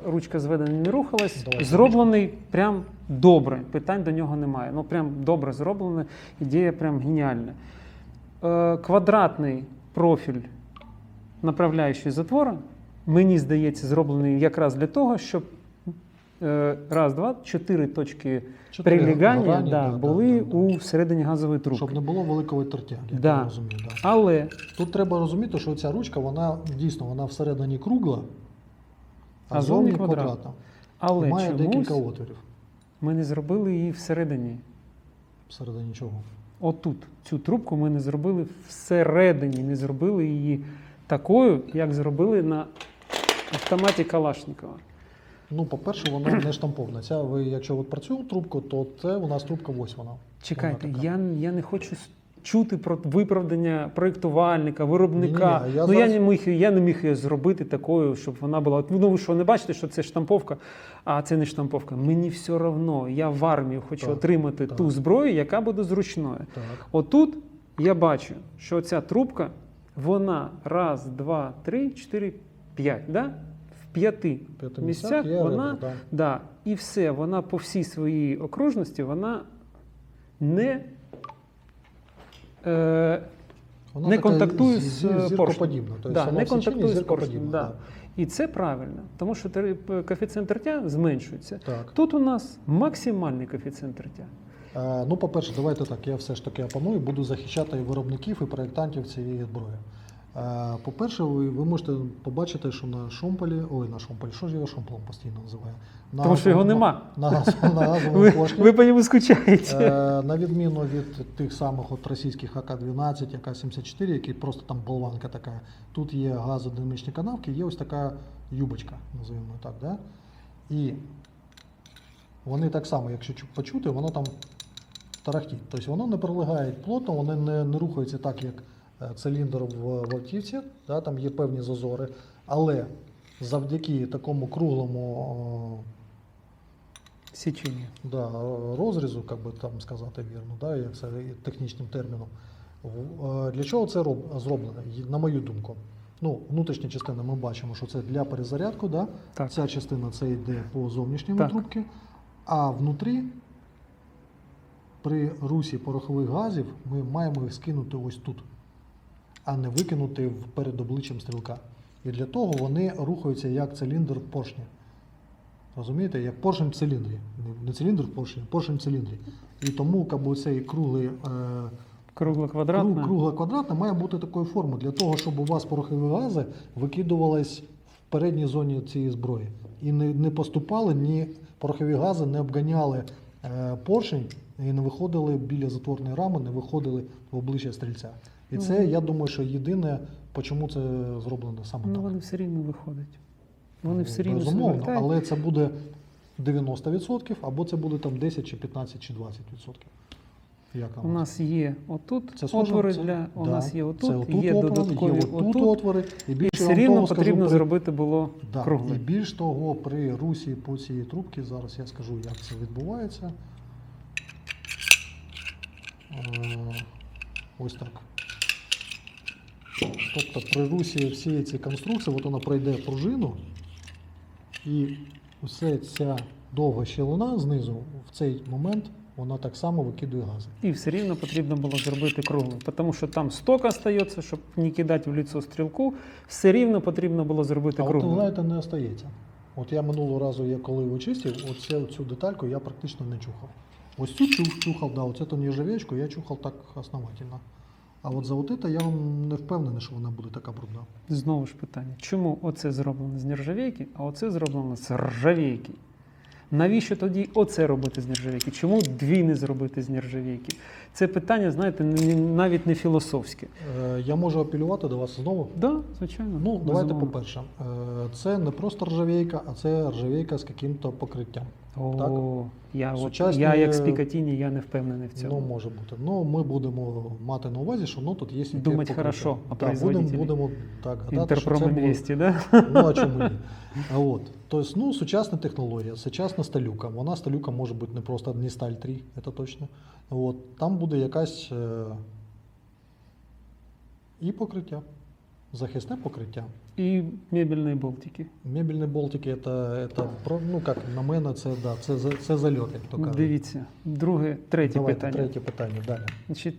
ручка зведена не рухалась, Давайте зроблений прям добре. Питань до нього немає. Ну прям добре зроблена, ідея прям геніальна. Квадратний профіль направляючий затвора, мені здається, зроблений якраз для того, щоб раз, два, 4 точки Чотири прилягання грані, були да. у всередині газової трубки. Щоб не було великого тертя, я Да. так розумію. Да. Але Тут треба розуміти, що ця ручка, вона дійсно вона всередині кругла, А а зовні зовні квадратна. квадратна. Але І має чомусь декілька отворів. ми не зробили її всередині. Всередині чого. Отут. Цю трубку ми не зробили всередині, не зробили її такою, як зробили на автоматі Калашникова. Ну, по-перше, вона не штампована. Ця, ви, якщо от про цю трубку, то це у нас трубка ось вона. Чекайте, Вона така. я не хочу чути про виправдання проєктувальника, виробника. Ні-ні, а Ну, я я не міг її зробити такою, щоб вона була. Ну, ви що, не бачите, що це штамповка, а це не штамповка. Мені все одно, я в армію хочу Так, отримати так. ту зброю, яка буде зручною. Так. Отут я бачу, що ця трубка, вона раз, два, три, чотири, п'ять. Да? В п'яти П'яти місцях є вона, ребра, да. да, і все, вона по всій своїй окружності, вона не, Вона не така контактує з поршнем. зіркоподібна. Тобто Да, вона не в сечінні контактує з зіркоподібна, поршнем. Да. да. І це правильно, тому що коефіцієнт тертя зменшується. Так. Тут у нас максимальний коефіцієнт тертя. Ну, по-перше, давайте так, я все ж таки опаную, буду захищати і виробників, і проєктантів цієї зброї. По-перше, ви можете побачити, що на шомполі, що ж я його шомполом постійно називаю? Тому що його нема. На газовому Ви, поршні. ви по ньому скучаєте. На відміну від тих самих от російських АК-12, АК-74, які просто там болванка така, тут є газодинамічні канавки, є ось така юбочка, називаємо так, да? І вони так само, якщо почути, воно там тарахтить. Тобто воно не прилягає плотно, воно не рухається так, як циліндр в автівці, да? Там є певні зазори, але завдяки такому круглому Січення. да, розрізу, як би там сказати вірно, да, як це технічним терміном. Для чого це зроблено, на мою думку? Ну, внутрішня частина ми бачимо, що це для перезарядку, да? Так. Ця частина це йде по зовнішньому Так. трубці, а внутрі при русі порохових газів ми маємо їх скинути ось тут, а не викинути перед обличчям стрілка. І для того вони рухаються як циліндр в поршні. Розумієте, як поршень в циліндрі. Не циліндр в поршні, а поршень в циліндрі. І тому цей круглий Кругло-квадратна. кругла квадратна має бути такої форми, для того, щоб у вас порохові гази викидувались в передній зоні цієї зброї. І не поступали, ні порохові гази не обганяли поршень і не виходили біля затворної рами, не виходили в обличчя стрільця. І це, я думаю, що єдине, чому це зроблено саме Ну, так. вони все рівно виходять. Вони все рівно себе Безумовно, вертають. але це буде 90%, або це буде там 10, чи 15, чи 20%. Як У нас є отут це схоже, отвори це- для, у да, нас є це отут, отут є отвори, додаткові є отут отут. отвори. І І більше все вам рівно того скажу, потрібно зробити було да, і кругле. більш того, при русі по цій трубці, зараз я скажу, як це відбувається. Ось так. Тобто при русі всієї цієї конструкції, от вона пройде пружину, і усе ця довга щілина знизу в цей момент вона так само викидує гази. І все рівно потрібно було зробити кругле, тому що там сток остається, щоб не кидати в лицо стрілку, все рівно потрібно було зробити А от кругле. знаєте, не остається. От я минулого разу, коли вичистив, цю детальку я практично не чухав. Ось цю чухав, да, оцю нержавеечку я чухав так основательно. А от за от це я вам не впевнений, що вона буде така брудна. Знову ж питання, чому оце зроблено з нержавійки, а оце зроблено з ржавійки? Навіщо тоді оце робити з нержавійки? Чому дві не зробити з нержавійки? Це питання, знаєте, навіть не філософське. Я можу апелювати до вас знову? Так, да, звичайно. Ну, давайте безумовно. по-перше. Це не просто ржавейка, а це ржавейка з яким-то покриттям. О, Сучасні- я як з Пікатіні, я не впевнений в цьому. Ну, може бути. Ну, ми будемо мати на увазі, що тут є яке Думать покриття. хорошо о Так, производителі. будемо так гадати, що це Інтерпром буде. 200, да? Ну, а чому ні? Тобто, сучасна технологія, сучасна сталюка. Вона сталюка може бути не просто не сталь 3, це точно. Там буде якась і покриття, захисне покриття. І мебельні болтики. Мебельні болтики, ну, як на мене, це зальот, як то кажуть. Дивіться, третє Давайте, питання. третє питання, далі. Значить,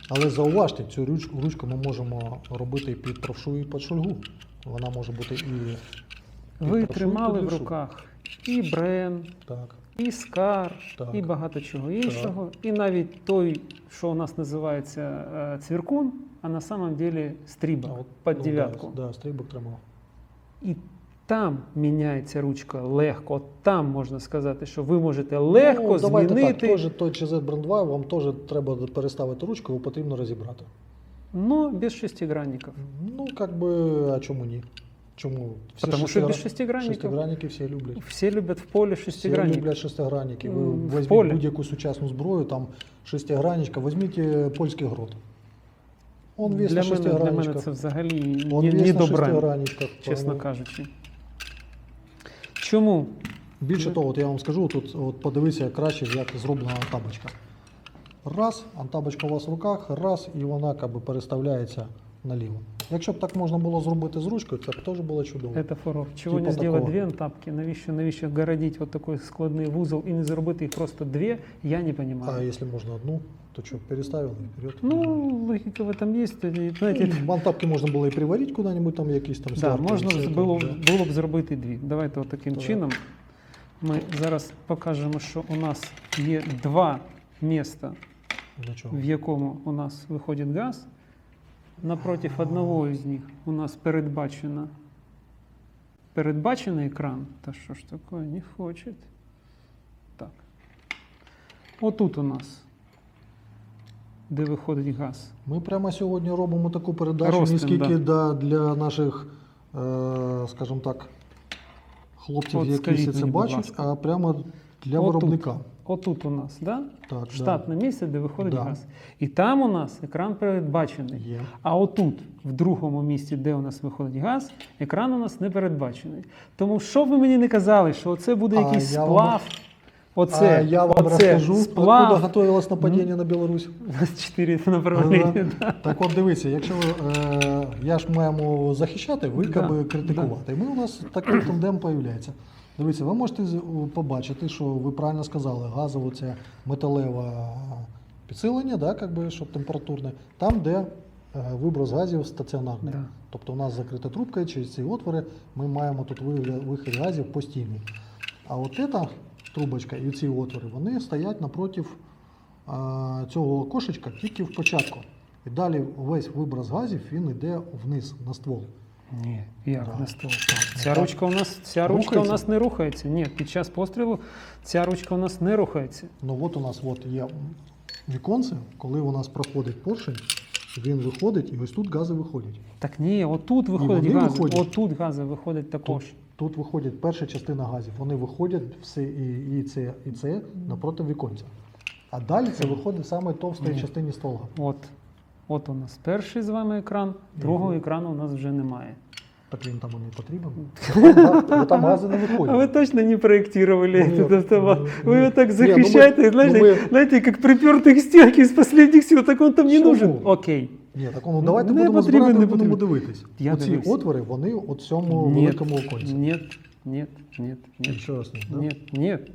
Але зауважте, цю ручку ми можемо робити і під правшу, і під шульгу. Вона може бути і Ви прошивка тримали в більшу. руках і Брен, так. і Скар, Так. і багато чого іншого. І навіть той, що у нас називається цвіркун, а на самом деле стрібок під дев'ятку. Да, стрибок тримав. І там міняється ручка легко. От там можна сказати, що ви можете легко давайте змінити. так, теж той CZ Brand 2, вам теж треба переставити ручку, його потрібно розібрати. Но без шестигранников. Ну, як би, а чому ні? Чому? Потому що без шестигранників. Шестигранники всі люблять. Всі люблять в полі Всі шестигранник. люблять шестигранники. Ви В візьміть полі. будь-яку сучасну зброю, там шестигранничка, візьміть польський грот. Он весь Для на мене шестигранничках. це взагалі Он не весь на добре, шестигранничках. чесно кажучи. Чому? Більше того, от я вам скажу, тут от подивіться, як краще, як зроблена антабочка. Раз, антабочка у вас в руках, раз, і вона би переставляється наліво. Якщо б так можна було зробити з ручкою, це б теж було чудово. Это фурор. Чого Типа не зробити такого. дві антапки? Навіщо городити от такий складний вузол і не зробити їх просто дві? Я не А розумію. якщо можна одну, то що, переставили вперед? Ну, логіка в этом есть. Знаєте, Антапки можна було і приварити куди-небудь, там якісь там да, сварки, можна все було, це, було б зробити дві. Давайте от таким Так. чином. Ми зараз покажемо, що у нас є два міста, Для чого? в якому у нас виходить газ. Напротив одного із них у нас передбачений екран. Та що ж таке, не хоче. Так. Отут у нас, де виходить газ. Ми прямо сьогодні робимо таку передачу, Ростин, не скільки для наших, скажімо так, хлопців, От які скажіть всі це мені, будь бачать, ласка. а прямо для Отут. виробника. Отут у нас, да? Так, Штатне місце, де виходить Да. газ. І там у нас екран передбачений. Є. А отут, в другому місці, де у нас виходить газ, екран у нас не передбачений. Тому що б ви мені не казали, що оце буде А якийсь я вам- сплав. Оце, я вам оце розкажу, откуда сплав. готувалось нападіння на Білорусь. У нас 4 направлення. Да. Так от дивіться, якщо я ж маємо захищати, ви Да, би критикувати. І ми у нас такий тандем з'являється. Дивіться, ви можете побачити, що ви правильно сказали, газове це металеве підсилення, да, щоб температурне, там, де виброс газів стаціонарний. Да. Тобто у нас закрита трубка, через ці отвори ми маємо тут вихід газів постійний. А от ця трубочка і ці отвори, вони стоять напротив цього кошечка тільки в початку. І далі весь виброс газів, він йде вниз на ствол. Ні, як Да. на стол. Так. Ця ручка у Рухається? нас не рухається. Ні, під час пострілу ця ручка у нас не рухається. Ну от у нас є віконце, коли у нас проходить поршень, він виходить, і ось тут гази виходять. Так ні, отут виходить вони гази. виходять? Отут гази виходять також. Тут виходить перша частина газів. Вони виходять все і це напроти віконця. А далі це виходить саме товстої Ні. частині ствола. От у нас перший з вами екран, другого екрану у нас вже немає. Так він там і не потрібен. Бо там гази не А ви виходять. точно не проектировали Ні, этот автомат? ні, Вы его ні. так Ні, захищаєте, ну ми- знаете, как припертый к стенке из последних сил, так он там не Чому? нужен. Окей. Ні, так давайте Не будемо потрібен, збирати, не будемо потрібен. дивитись. Я Оці дивився. отвори, вони у цьому Нет, великому оконці. нет. Ще раз ні, да? Нет.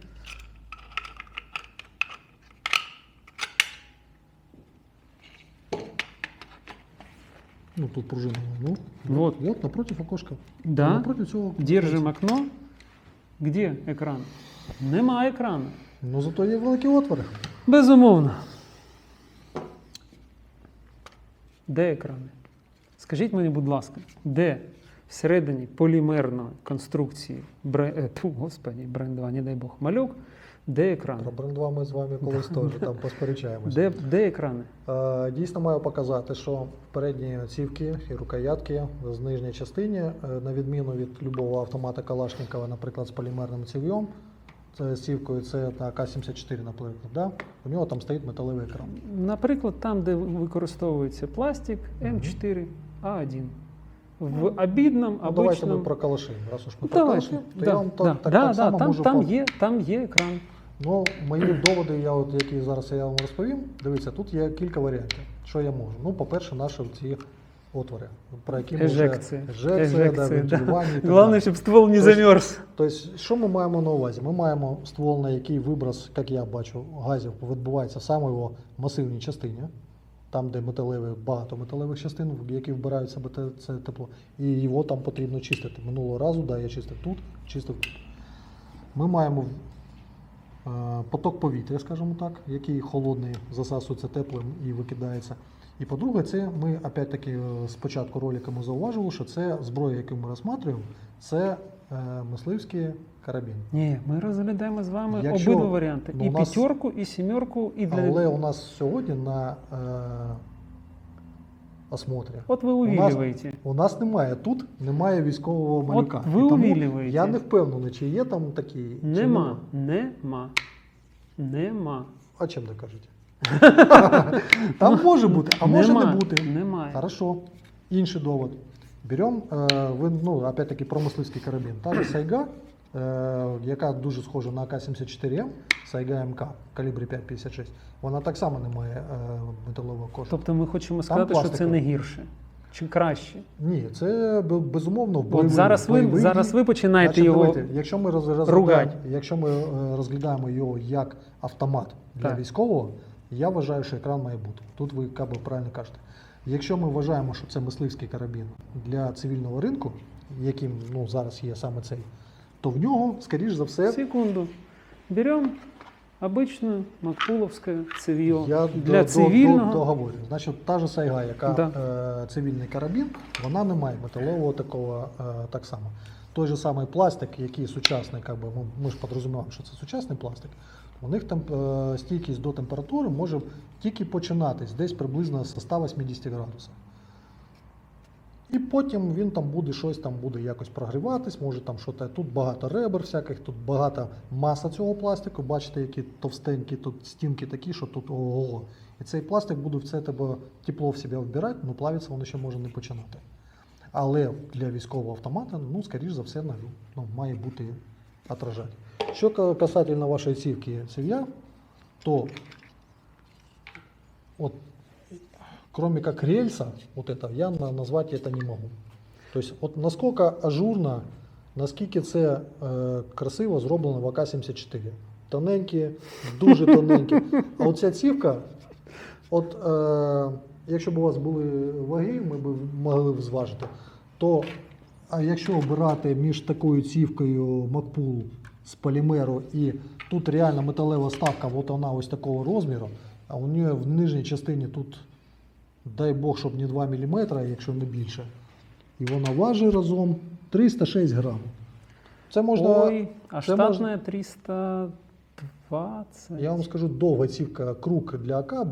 Ну, тут пружина. Ну, Вот. вот напротив окошка. Да. Напротив цього. Держим окно. Где екран? Нема екрану. Ну, зато є великі отвори. Безумовно. Де екрани? Скажіть мені, будь ласка, де всередині полімерної конструкції Брен 2, не дай Бог, малюк, де екрани? Про Бренд 2 ми з вами колись теж там посперечаємося. Де екрани? Дійсно маю показати, що передні цівки і рукоятки з нижньої частині, на відміну від любого автомата Калашникова, наприклад, з полімерним ців'єм, з цівкою, це на К-74, наприклад, да? У нього там стоїть металевий екран. Наприклад, там, де використовується пластик М4А1. В обідному, Ну, давайте ми обичному... про калаші. Раз уж ми про Давайте. калаші, то я вам так Да, само можу... там є екран. Ну, мої доводи, які зараз я вам розповім, дивіться, тут є кілька варіантів, що я можу. Ну, по-перше, наші ці отвори, про які ми Ежекція. вже... Ежекція, вентилювання і так Головне, далі. щоб ствол не замерз. Тобто, що ми маємо на увазі? Ми маємо ствол, на який виброс, як я бачу, газів відбувається саме в його масивній частині. там, де багато металевих частин, які вбирають в себе це тепло, і його там потрібно чистити. Минулого разу, да, я чистив тут, чистив тут. Ми маємо поток повітря, скажімо так, який холодний, засасується теплим і викидається. І по-друге, це ми, опять-таки, з початку ролика ми зауважили, що це зброя, яку ми розглядаємо, це мисливський карабін. Ні, ми розглядаємо з вами Якщо, обидва варіанти. ну, І у нас- п'ятерку, і сімерку, і для... Але у нас сьогодні на осмотрі От ви у нас, увілюєте. у нас немає військового малюка. ви І тому увілюєте. я не впевнений, чи є там такі. чи Нема. нема. Нема. А чим докажете? Там може бути, а може не бути. Немає. Хорошо. Інший довод. Беремо, опять-таки, про мисливський карабін. Та же Сайга, яка дуже схожа на АК-74М, Сайга МК, калібрі 5,56, вона так само не має металового кошу. Тобто ми хочемо сказати, що це не гірше. Чи краще? Ні, це безумовно в От зараз ви починаєте Значить, його дивіться, ругати. Якщо ми розглядаємо його як автомат для Так. військового, я вважаю, що екран має бути. Тут ви правильно кажете. Якщо ми вважаємо, що це мисливський карабін для цивільного ринку, яким зараз є саме цей, то в нього, скоріш за все, Секунду. Беремо обичну макпуловське цев'йо. я Для цивільного. договорю. Значить, та ж Сайга, яка Да. цивільний карабін, вона не має металового такого так само. Той же самий пластик, який сучасний, ми ж підрозуміємо, що це сучасний пластик, у них там стійкість до температури може тільки починатись десь приблизно з 180 градусів. І потім він там буде щось там буде якось прогріватись, може там щось. Тут багато ребер всяких, тут багата маса цього пластику. Бачите, які товстенькі тут стінки такі, що тут ого. І цей пластик буде в це тебе тепло в себе вбирати, але плавитися воно ще може не починати. Але для військового автомата, скоріш за все, має бути отражати. Що касательно вашої цівки цев'я, то от кроме как рельса, вот это, я назвать это не могу. То есть, от наскільки ажурно, наскільки це красиво зроблено в АК-74. Тоненькі, дуже тоненькі. А оця цівка, якщо б у вас були ваги, ми б могли б зважити, то якщо обирати між такою цівкою Макпул з полімеру і тут реально металева ставка, от вона ось такого розміру, а у неї в нижній частині тут, дай Бог, щоб не 2 мм, якщо не більше. І вона важить разом 306 грам. Це можна... Ой, а це штатна 320. Я вам скажу, довга цівка круг для АК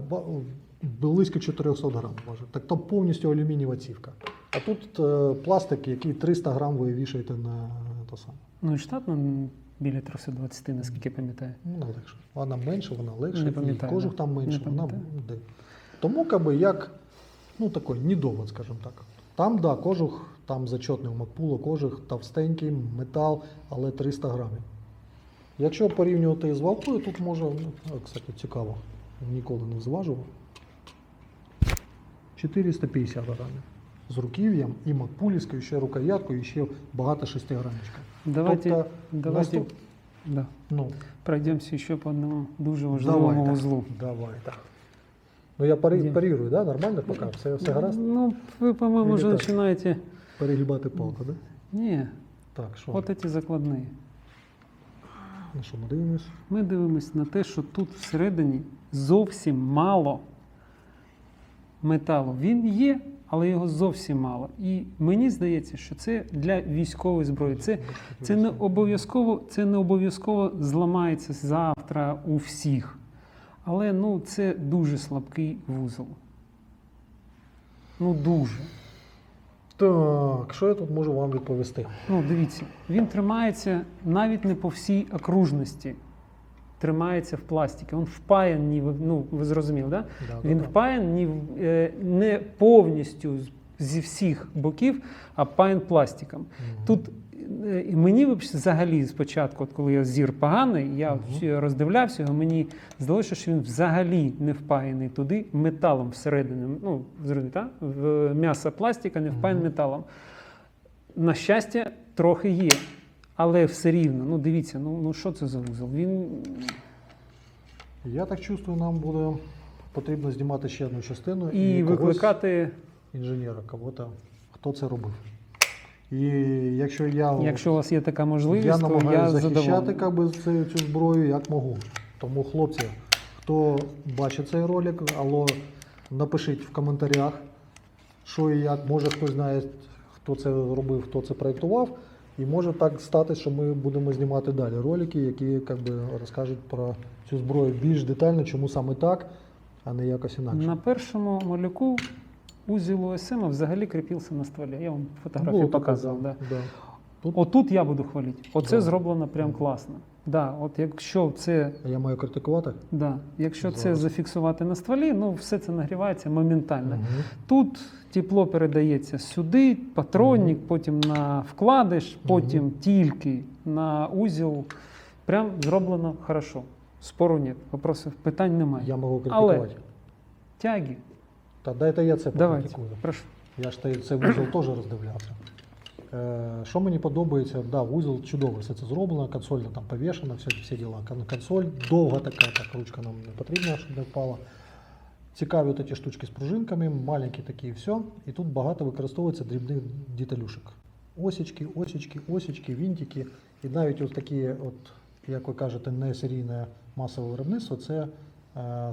близько 400 грам важить. Так то повністю алюмінієва цівка. А тут пластик, який 300 грам ви вішаєте на те саме. Ну і штатна біля 320, наскільки я пам'ятаю. Вона легше. Вона менше, вона легше, Не і пам'ятаю, кожух да. там менше. Не Вона, пам'ятаю. тому як, такий недовод, скажімо так. Там, да, кожух, там зачетний у Макпула, кожух товстенький, метал, але 300 грамів. Якщо порівнювати з валкою, тут може, кстати, цікаво, ніколи не зважував, 450 грамів. З руків'ям і Макпулівською, ще рукояткою, і ще багато шестигранничка. Давайте наступ- да. Ну, Пройдемося ще по одному дуже важливому так. узлу. Давай, так. Я парирую, да? Нормально поки? Все гаразд? Ну, ви, по-моєму, вже Или так? починаєте... Перегибати палку, да? Ні, Так, що? от ці закладні. На що ми дивимось? Ми дивимось на те, що тут всередині зовсім мало металу. Він є, але його зовсім мало. І мені здається, що це для військової зброї. Це не обов'язково зламається завтра у всіх. Але це дуже слабкий вузол. Дуже. Так, що я тут можу вам відповісти? Дивіться, він тримається навіть не по всій окружності. Тримається в пластиці. Він впаяний, ви зрозуміли, да? Він впаяний не повністю зі всіх боків, а впаян пластиком. Тут мені взагалі спочатку, коли я зір поганий, я роздивлявся його, мені здалося, що він взагалі не впаяний туди металом всередині. В м'ясо пластика не впаяний металом. На щастя, трохи є. Але все рівно, дивіться, що це за вузол? Я так чувствую, нам буде потрібно знімати ще одну частину І когось, викликати, інженера, кого-то, хто це робив. І якщо якщо у вас є така можливість, я то намагаюся я захищати задоволений. цю зброю як можу. Тому, хлопці, хто бачить цей ролик, алло, напишіть в коментарях, що і як. Може хтось знає, хто це робив, хто це проєктував. І може так стати, що ми будемо знімати далі ролики, які розкажуть про цю зброю більш детально, чому саме так, а не якось інакше. На першому малюку узел ОСМ взагалі кріпився на стволі. Я вам фотографію Було таке, показував. Да. да. Тут Отут я буду хвалити. Оце Да. зроблено прям класно. Да, от якщо це, я маю критикувати. да, якщо це Зараз. зафіксувати на стволі, ну все це нагрівається моментально. Мгм. Тут тепло передається сюди, патронник, потім на вкладиш, потім тільки на узел. Прям зроблено хорошо. Спору нет, вопросів, питань немає. Я можу Але критикувати. тяги, Та дайте я це давайте, покритикую. прошу. Я ж цей вузол теж роздивлявся. Що мені подобається, да, вузол чудовий, все це зроблено, консоль там повішена, всі діла. Консоль довга така, так, ручка нам не потрібна, щоб не впала. Цікаві от ці штучки з пружинками, маленькі такі і все. І тут багато використовується дрібних деталюшек. Осічки, вінтики. І навіть ось такі, от, як ви кажете, не серійне масове виробництво, це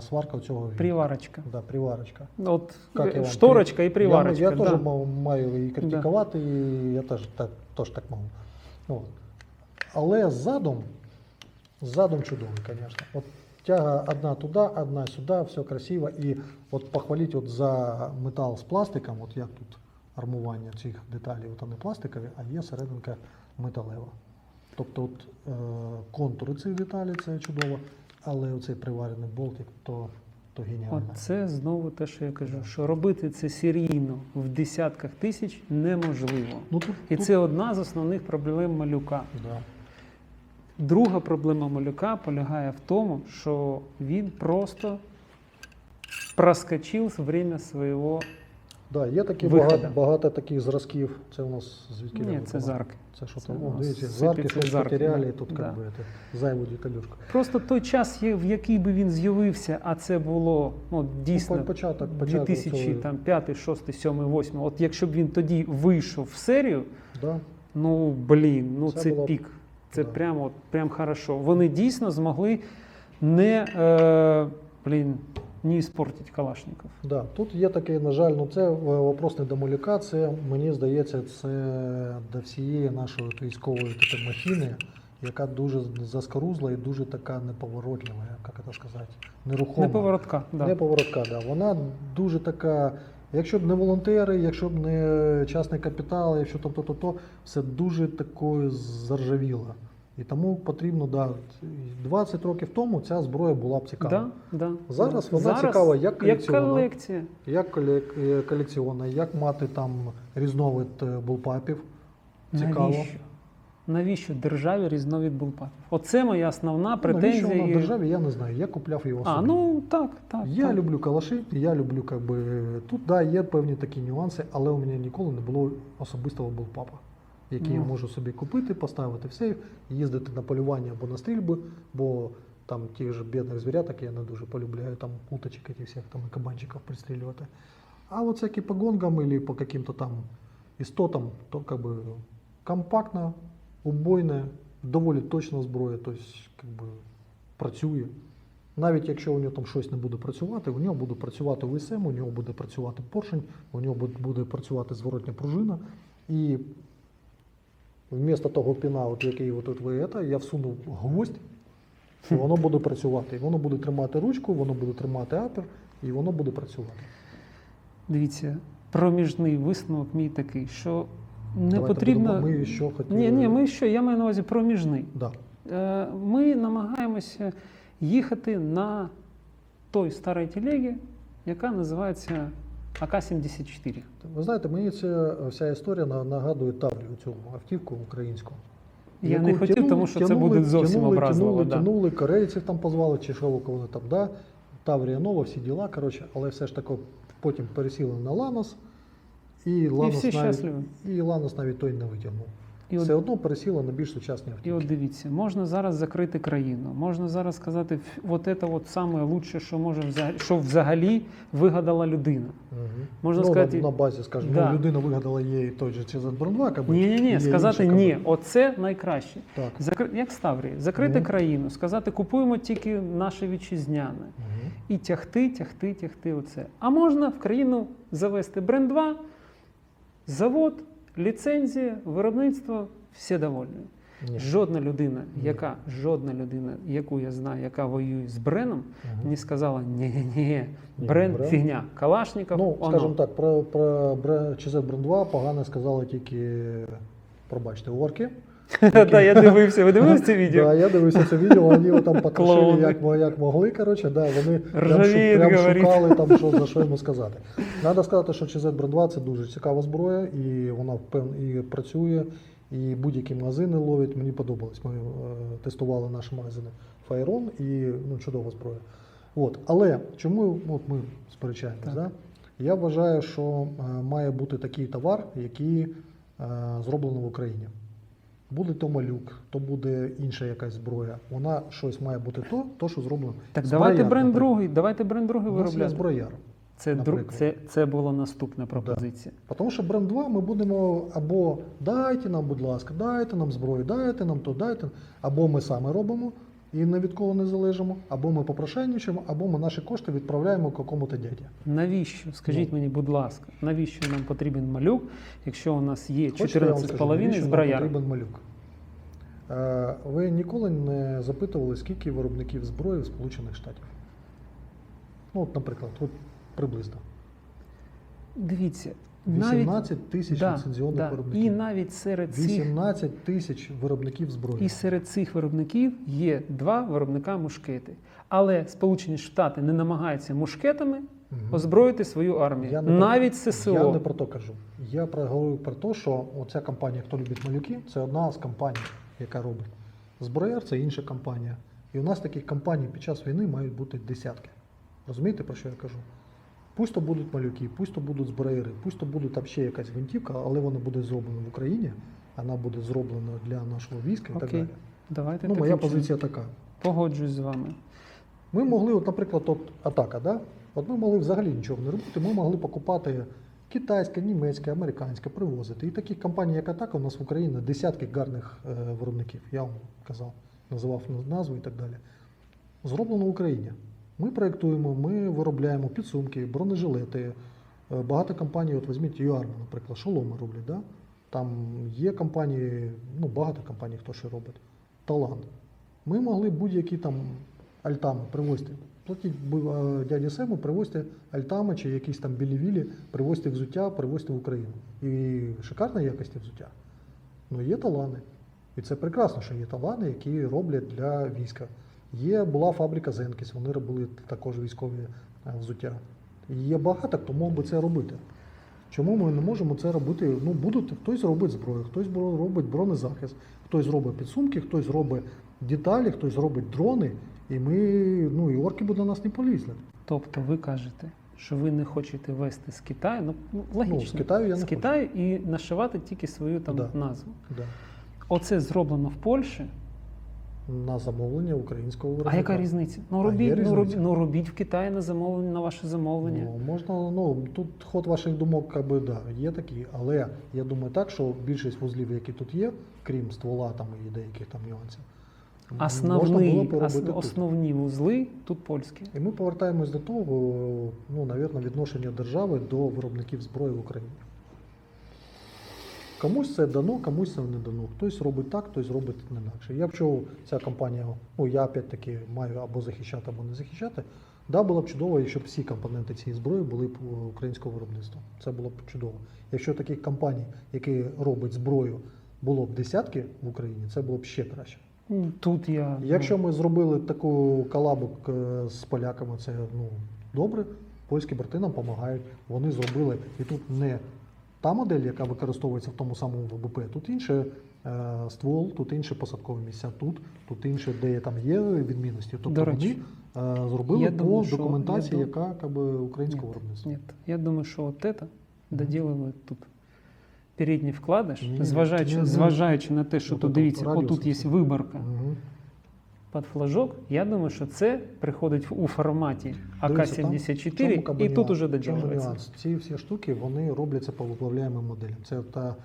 сварка цього вінтика. Приварочка. Да, приварочка. От Как я вам? шторочка і приварочка. Я да. теж маю і критикувати, і я теж так можу. От. Але ззадом чудовий, звісно. От тяга одна туди, одна сюди, все красиво. І от похваліть от за метал з пластиком, от як тут армування цих деталей, от вони пластикові, а є серединка металева. Тобто от, контури цих деталей це чудово, але оцей приварений болтик, то геніально. Це знову те, що я кажу, що робити це серійно в десятках тисяч неможливо. Ну, тут, І це одна з основних проблем малюка. Да. Друга проблема малюка полягає в тому, що він просто проскочив время свого. Да, є такі Виходу. багато таких зразків. Це у нас звідки? Ні, це зарки. Це що Це там? у О, нас дивіться, сипляться зарки, щось зарки, потеряли, да. і тут Да. как би, зайву деталюшку. Просто той час, в який би він з'явився, а це було дійсно Початок 2005, 6, 7, 8. От якщо б він тоді вийшов в серію, Да. ну Це це було б- пік. Це да. прям хорошо. Вони дійсно змогли не іспортити Калашников. Да. Тут є такий, на жаль, це вопрос не до малюка, це, мені здається, це до всієї нашої військової такої махіни, яка дуже заскорузла і дуже така неповоротлива, як це сказати, нерухома. Неповоротка. Да. Неповоротка, да. Вона дуже така, якщо б не волонтери, якщо б не частний капітал, якщо то все дуже такою заржавіло. І тому потрібно, да, 20 років тому ця зброя була б цікава. Да. Зараз вона цікава як колекційна. колекція. Як колекційна, як мати там різновид булпапів. Цікаво. Навіщо державі різновид булпапів? Оце моя основна Навіщо претензія. вона в державі, я не знаю. Я купляв його собі. Так. Я так. люблю калаші, я люблю, тут да, є певні такі нюанси, але у мене ніколи не було особистого булпапа, який я можу собі купити, поставити в сейф, їздити на полювання або на стрільби, бо там тих же бідних звіряток я не дуже полюбляю, там уточек этих всіх, там і кабанчиків пристрілювати. А от всякі по гонгам или по каким-то там істотам, то как бы компактно, убойне, доволі точна зброя, тобто как бы працює. Навіть якщо у нього там щось не буде працювати, у нього буде працювати ВСМ, у нього буде працювати поршень, у нього буде працювати зворотня пружина. І вмісто того піна, от який от ви я всунув гвоздь, і воно буде працювати. І воно буде тримати ручку, воно буде тримати апер, і воно буде працювати. Дивіться, проміжний висновок мій такий, що не Давайте потрібно. будемо, ми що хотіли. Я маю на увазі проміжний. Да. Ми намагаємося їхати на той старій телегі, яка називається АК-74. Ви знаєте, мені ця вся історія нагадує Таврію, цю автівку українську. Я не хотів, тому що це буде зовсім образливо. Тянули, корейців там позвали, чи що кого там, да. Таврія нова, всі діла, коротше, але все ж таки потім пересіли на Ланос, і Ланос, всі щасливі. і Ланос навіть той не витягнув. І Все от, одно пересіла на більш сучасні і автівки. от дивіться, можна зараз закрити країну, можна зараз сказати, от це от саме лучше, що може що взагалі вигадала людина. Мгм. Можна Ну, сказати, на базі, скажімо, да. людина вигадала її той же ЧЗ Брендва, Ні, сказати ні, оце найкраще. Так. Як Ставрії, закрити Ну. країну, сказати, купуємо тільки наше вітчизняне. Мгм. І тягти оце. А можна в країну завести бренд 2, завод, ліцензія, виробництво, всі довольні. Ні. Жодна людина, Ні. яку я знаю, яка воює з Бреном, Мгм. не сказала, ні, Ні, Бренд Брен. фігня, Калашников, Ну, оно. скажімо так, про ЧЗ Брендва погано сказали тільки, пробачте, орки. Да, я дивився, ви дивилися це відео? Да, я дивився це відео, вони його там потрошили Клоуни. як могли, коротше, да, вони Ржавеет, прям говорить. шукали там, за що йому сказати. Треба сказати, що ЧЗ Брендва це дуже цікава зброя, і вона і працює, і будь-які магазини ловить. Мені подобалось. Ми тестували наші магазини Фаєрон і чудова зброя. От. Але чому ми сперечаємось? Так. Да? Я вважаю, що має бути такий товар, який зроблено в Україні. Буде то малюк, то буде інша якась зброя. Вона щось має бути то, що зроблено. Так Зброяр, давайте бренд наприклад. другий У нас є виробляти. зброяр. наприклад. Це була наступна пропозиція. Тому що бренд 2 ми будемо або дайте нам, будь ласка, дайте нам зброю, дайте нам то, дайте. Або ми саме робимо і ні від кого не залежимо, або ми попрошайничаємо, або ми наші кошти відправляємо якому-то дяді. Навіщо? Скажіть мені, будь ласка, навіщо нам потрібен малюк, якщо у нас є Хочете, я вам скажу, 14,5 навіщо нам зброяр? потрібен малюк? Ви ніколи не запитували, скільки виробників зброї в Сполучених Штатах? Ну, от, наприклад, от приблизно. Дивіться, 18 тисяч ліцензіонних виробників. І навіть серед цих 18 тисяч виробників зброї. І серед цих виробників є 2 виробника мушкети. Але Сполучені Штати не намагаються мушкетами Мгм. озброїти свою армію. Я не про- Навіть ССО. Я не про то кажу. Я говорю про те, що оця компанія, хто любить малюки, це одна з компаній, яка робить. Зброяр це інша компанія. І у нас таких компаній під час війни мають бути десятки. Розумієте, про що я кажу? Пусть то будуть малюки, пусть то будуть зброяри, пусть то буде там ще якась гвинтівка, але вона буде зроблена в Україні, вона буде зроблена для нашого війська і так Окей. далі. Давайте Ну, моя таким чином. позиція така. Погоджуюсь з вами. Ми могли, от, наприклад, атака, да? От ми могли взагалі нічого не робити, ми могли покупати китайське, німецьке, американське, привозити. І таких компаній, як Атака, у нас в Україні десятки гарних виробників. Я вам казав, називав назву і так далі. Зроблено в Україні. Ми проєктуємо, ми виробляємо підсумки, бронежилети. Багато компаній, от візьміть ЮАРМ, наприклад, шоломи роблять. Да? Там є компанії, багато компаній, хто що робить. Талант. Ми могли будь-які там альтами привозити. Платіть дяді Сему, привозьте альтами чи якісь там білі-вілі, привозьте взуття, привозьте в Україну. І шикарної якості взуття. Ну, є талани. І це прекрасно, що є талани, які роблять для війська. Була фабрика Зенкіс, вони робили також військові взуття. І є багато, хто мог би це робити. Чому ми не можемо це робити? Хтось робить зброю, хтось робить бронезахист, хтось робить підсумки, хтось робить деталі, хтось робить дрони, і і орки би до нас не полізли. Тобто ви кажете, що ви не хочете вести з Китаю, логічно, з Китаю я не з Китаю і нашивати тільки свою там Да. назву. Да. Оце зроблено в Польщі. На замовлення українського виробника. А яка різниця? Є різниця. Робіть в Китаї на замовлення, на ваше замовлення. Тут ход ваших думок, є такі, але я думаю так, що більшість вузлів, які тут є, крім ствола там і деяких там нюансів, можна було б робити тут. Основні вузли тут польські. І ми повертаємось до того, навірно, відношення держави до виробників зброї в Україні. Комусь це дано, комусь це не дано. Хтось робить так, хтось робить інакше. Якщо ця компанія, я опять-таки маю або захищати, або не захищати, було б чудово, якщо б всі компоненти цієї зброї були б українського виробництва. Це було б чудово. Якщо таких компаній, які роблять зброю, було б десятки в Україні, це було б ще краще. Тут Якщо ми зробили таку колабу з поляками, це добре. Польські брати нам допомагають. Вони зробили, і тут не та модель, яка використовується в тому самому ВБП, тут інше ствол, тут інше посадкові місця, тут інше, де там є відмінності. Тобто До речі, вони зробили я по думаю, що- документації, я яка українського виробництва. Нет, я думаю, что вот это доделывают тут передній вкладиш, Ні, зважаючи на те, що От тут, это дивіться, радіус отут є оце. виборка Угу. під флажок, я думаю, що це приходить у форматі АК-74, і тут уже чому додержується. нюанс? Ці всі штуки, вони робляться по виплавляємим моделям. Це та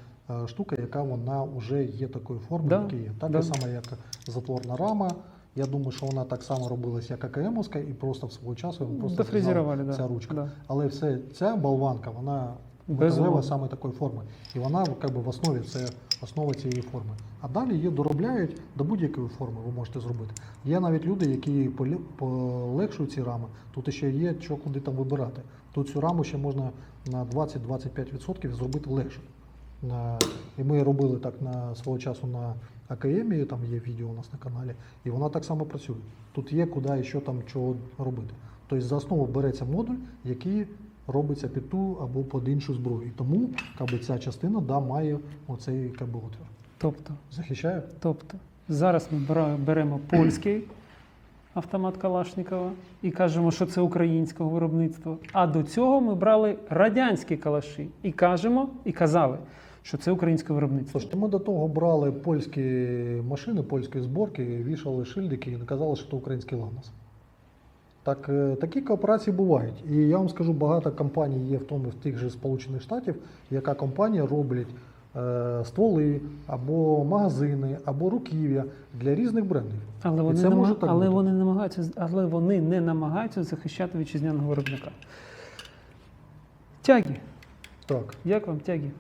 штука, яка вона вже є такої форми, Да, яка є. Так да. само, як затворна рама. Я думаю, що вона так само робилась, як АКМовська, і просто в свого часу просто Дофрезерували, з'єднала да. ця ручка. Да. Але ця болванка, вона Безумовно. металева саме такої форми. І вона якби, в основі це основа цієї форми. А далі її доробляють до будь-якої форми, ви можете зробити. Є навіть люди, які полегшують ці рами. Тут ще є, що куди там вибирати. Тут цю раму ще можна на 20-25% зробити легше. І ми робили так на свого часу на АКМі, там є відео у нас на каналі, і вона так само працює. Тут є куди і що там чого робити. Тобто за основу береться модуль, який робиться під ту або під іншу зброю. І тому ця частина має оцей отвір. Захищає? Тобто, зараз ми беремо польський автомат Калашникова і кажемо, що це українського виробництва. А до цього ми брали радянські калаші і кажемо, і казали, що це українське виробництво. Тож ми до того брали польські машини, польської зборки, вішали шильдики і казали, що це український Ланос. Так, такі кооперації бувають. І я вам скажу, багато компаній є в тому в тих же Сполучених Штатів, яка компанія роблять стволи, або магазини, або руків'я для різних брендів. Але І вони, це може так бути. вони не намагаються захищати вітчизняного виробника. Тяги. Так, Як вам тяги?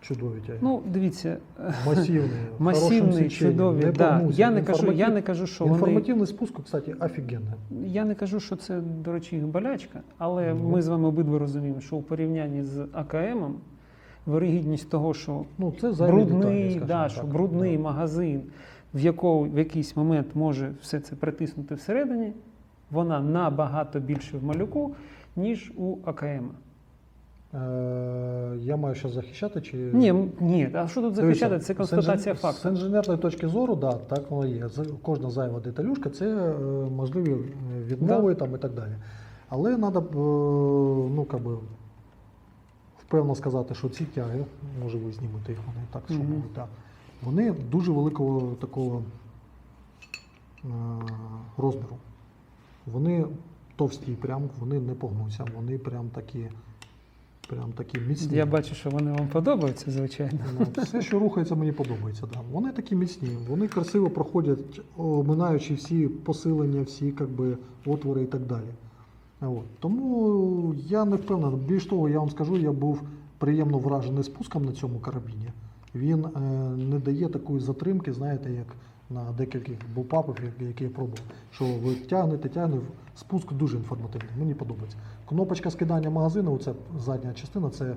чудові тяги. Ну, дивіться, Масивні, масивні, чудові. Да. Я не кажу, що вони... Інформативний спуск, кстати, офігенний. Я не кажу, що це, до речі, їх болячка, але Ну. ми з вами обидва розуміємо, що у порівнянні з АКМом вирогідність того, що Ну, це зайві деталі, брудний, скажімо да, так. що брудний магазин, в якийсь момент може все це притиснути всередині, вона набагато більше в малюку, ніж у АКМ. Я маю що захищати чи Ні, а що тут захищати? Дивіться, Це констатація з факту. інженерної точки зору, да, так воно є. Кожна зайва деталюшка це можливі відмови там і так далі. Але треба впевнено сказати, що ці тяги, може ви знімете їх, вони так, що Мгм. так, вони дуже великого такого розміру. Вони товсті, прям, вони не погнуться, вони прям такі міцні. Я бачу, що вони вам подобаються, звичайно. Ну, все, що рухається, мені подобається. Да. Вони такі міцні, вони красиво проходять, оминаючи всі посилення, всі отвори і так далі. От. Тому я не впевнений. Більш того, я вам скажу, я був приємно вражений спуском на цьому карабіні. Він не дає такої затримки, знаєте, як на декількох булпапах, які я пробував. Що ви тягнете, спуск дуже інформативний, мені подобається. Кнопочка скидання магазину, оце задня частина, це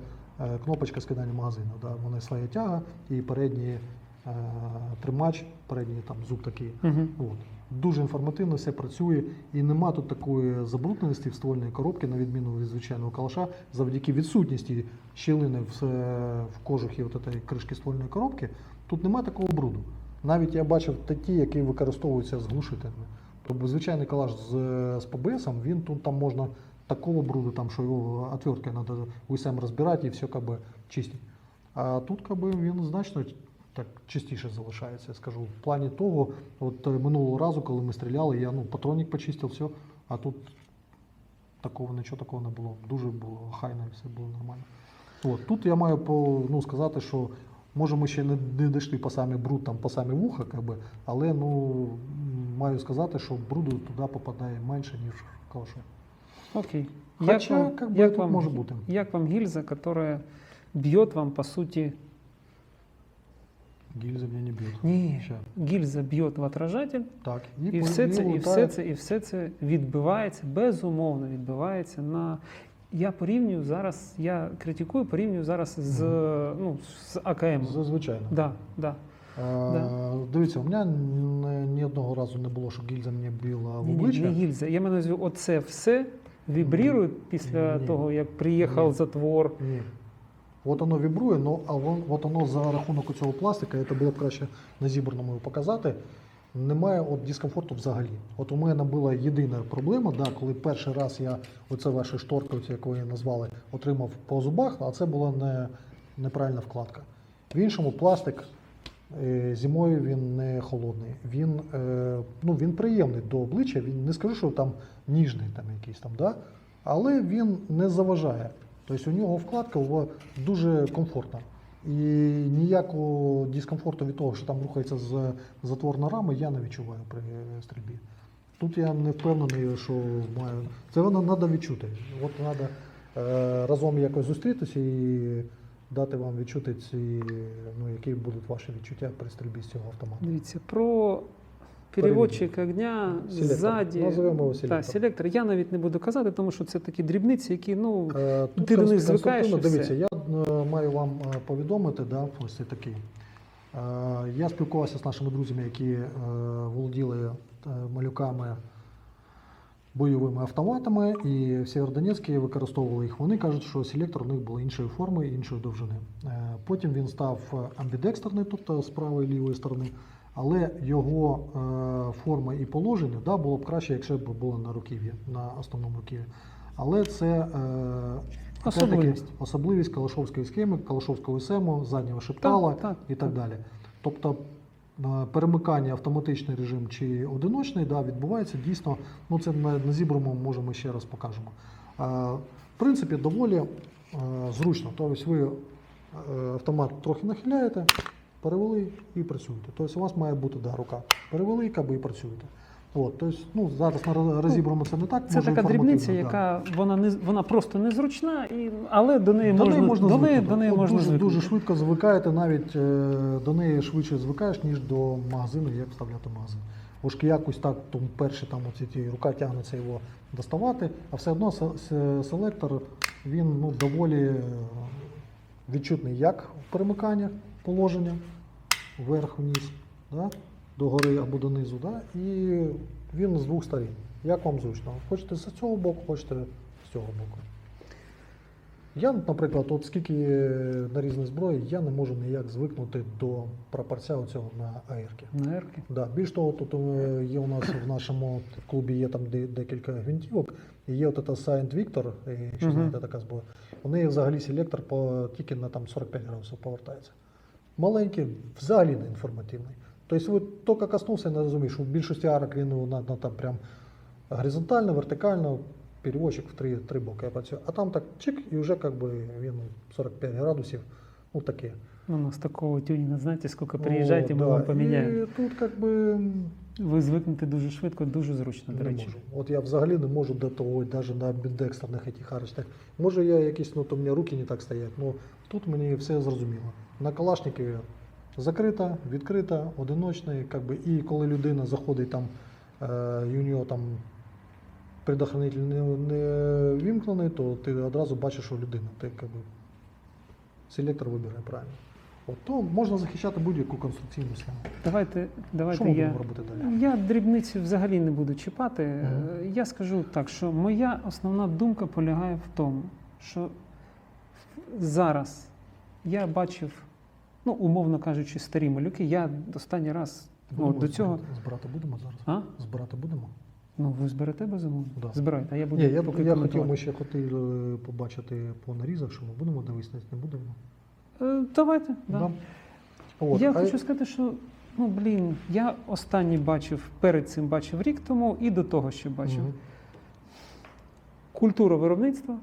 кнопочка скидання магазину. Да? Вона своя тяга і передній тримач, передній там зуб такий. Мгм. От. Дуже інформативно все працює і нема тут такої забрудненості в ствольної коробки, на відміну від звичайного калаша, завдяки відсутності щілини в кожухі кришки ствольної коробки, тут нема такого бруду. Навіть я бачив ті, які використовуються з глушителями. Тобто звичайний калаш з ПБСом, тут там можна такого бруду, там, що його отверткою треба УСМ розбирати і все чистить. А тут він значно так чистіше залишається, я скажу. В плані того, от минулого разу, коли ми стріляли, я патронник почистив, все, а тут нічого такого не було. Дуже було хайно, все було нормально. От, тут я маю сказати, що може ми ще не дійшли по самі бруд, там, по самі вуха, але маю сказати, що бруду туди попадає менше, ніж в калашу. Окей. Хоча, тут може бути. Як вам гильза, которая бьет вам, по суті... Гільза мене не б'є. Ні, Ща. гільза б'є в отражатель, Так, і все це відбивається, безумовно відбивається на... Я порівнюю зараз з АКМ. Звичайно. Да. Дивіться, у мене ні одного разу не було, що гільза мені била в Не обличчя. гільза. Я маю на увазі, оце все вібрірує після Ні. того, як приїхав Ні. затвор. Ні. От воно вібрує, от воно за рахунок цього пластика, це було б краще на зібраному показати, немає дискомфорту взагалі. От у мене була єдина проблема, коли перший раз я, оце ваші шторки, як ви її назвали, отримав по зубах, а це була неправильна вкладка. В іншому пластик зимою він не холодний. Він приємний до обличчя, він не скажу, що там ніжний там якийсь там, да? Але він не заважає. Тобто у нього вкладка дуже комфортна. І ніякого дискомфорту від того, що там рухається затворна рама, я не відчуваю при стрільбі. Тут я не впевнений, що маю. Це воно треба відчути. От треба разом якось зустрітися і дати вам відчути які будуть ваші відчуття при стрільбі з цього автомату. Дивіться, про переводчик огня Селектор. ззаді. Називаємо його селектор. Селектор. Я навіть не буду казати, тому що це такі дрібниці, які, Тут ти до них звикаєш. І дивіться, все. я маю вам повідомити, ось це такий. Я спілкувався з нашими друзями, які володіли малюками бойовими автоматами, і в Сєвєродонецьку використовували їх. Вони кажуть, що селектор у них був іншої форми, іншої довжини. Потім він став амбідекстерний, тобто з правої і лівої сторони, але його форма і положення було б краще, якщо б було на руків'ї, на основному руків'ї. Але це особливість калашовської схеми, калашовського СМу, заднього шептала і так далі. Тобто перемикання автоматичний режим чи одиночний відбувається дійсно, це на зібраному, може, ми ще раз покажемо. В принципі, доволі зручно. Тобто ви автомат трохи нахиляєте, перевели і працюєте. Тобто у вас має бути рука. Перевели, і працюєте. Тобто, зараз розібраємо це не так. Це така дрібниця, яка вона просто незручна, але до неї можна звикнути. Дуже швидко звикаєте, навіть до неї швидше звикаєш, ніж до магазину, як вставляти магазин. Ось якось так, перші рука тягнеться його доставати, а все одно селектор, він доволі відчутний як в перемиканнях положення, вверх-вниз, догори або донизу, і він з двох сторін. Як вам зручно? Хочете з цього боку, хочете з цього боку. Я, наприклад, скільки на різні зброї, я не можу ніяк звикнути до прапорця оцього на АЕРки. На АЕРки? Да. Більш того, тут є у нас в нашому клубі є там декілька гвинтівок, і є ця Silent Victor, якщо знаєте, така зброя. У неї взагалі селектор тільки на 45 градусів повертається. Маленький, взагалі не інформативний. Тобто ви тільки коснувся, не розумієш, у більшості арок він там прям горизонтально, вертикально, переводчик в три боки працює. А там так чик, і вже він 45 градусів, таке. У нас такого тюнінга, знаєте, скільки приїжджаєте, ми вам поміняємо. І тут ви звикнете дуже швидко, дуже зручно, до речі. От я взагалі не можу до того, навіть на біндекстерних арочних. Може я якісь, то у мене руки не так стоять, але тут мені все зрозуміло. На Калашникові закрита, відкрита, одиночний, і коли людина заходить там, і у нього там предохранитель не вімкнений, то ти одразу бачиш, що людина. Ти селектор вибирає правильно. То можна захищати будь-яку конструкційну схему. Давайте що ми будемо робити далі? Я дрібниці взагалі не буду чіпати. Я скажу так, що моя основна думка полягає в тому, що зараз я бачив, умовно кажучи, старі малюки. Я останній раз до цього... Збирати будемо зараз? Збирати будемо? Ви зберете, безумовно? Да. Збирайте, а я буду ми ще хотіли побачити по нарізах, що ми будемо дивитися, не будемо. Давайте, да. Я хочу сказати, сказати, що, я останній перед цим бачив рік тому і до того ще бачив. Культура виробництва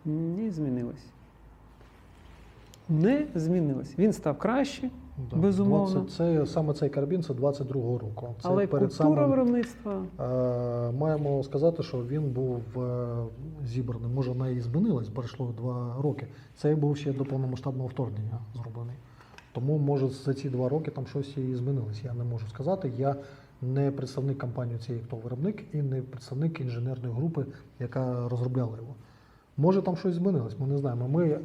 не змінилась. Не змінилась. Він став краще, безумовно. Саме цей карабін, це 22-го року. Це але культура виробництва... Маємо сказати, що він був зібраний. Може, вона і змінилась, пройшло 2 роки. Це був ще до повномасштабного вторгнення зроблений. Тому, може, за ці 2 роки там щось і змінилось. Я не можу сказати. Я не представник компанії цієї, хто виробник, і не представник інженерної групи, яка розробляла його. Може, там щось змінилось, ми не знаємо. Ми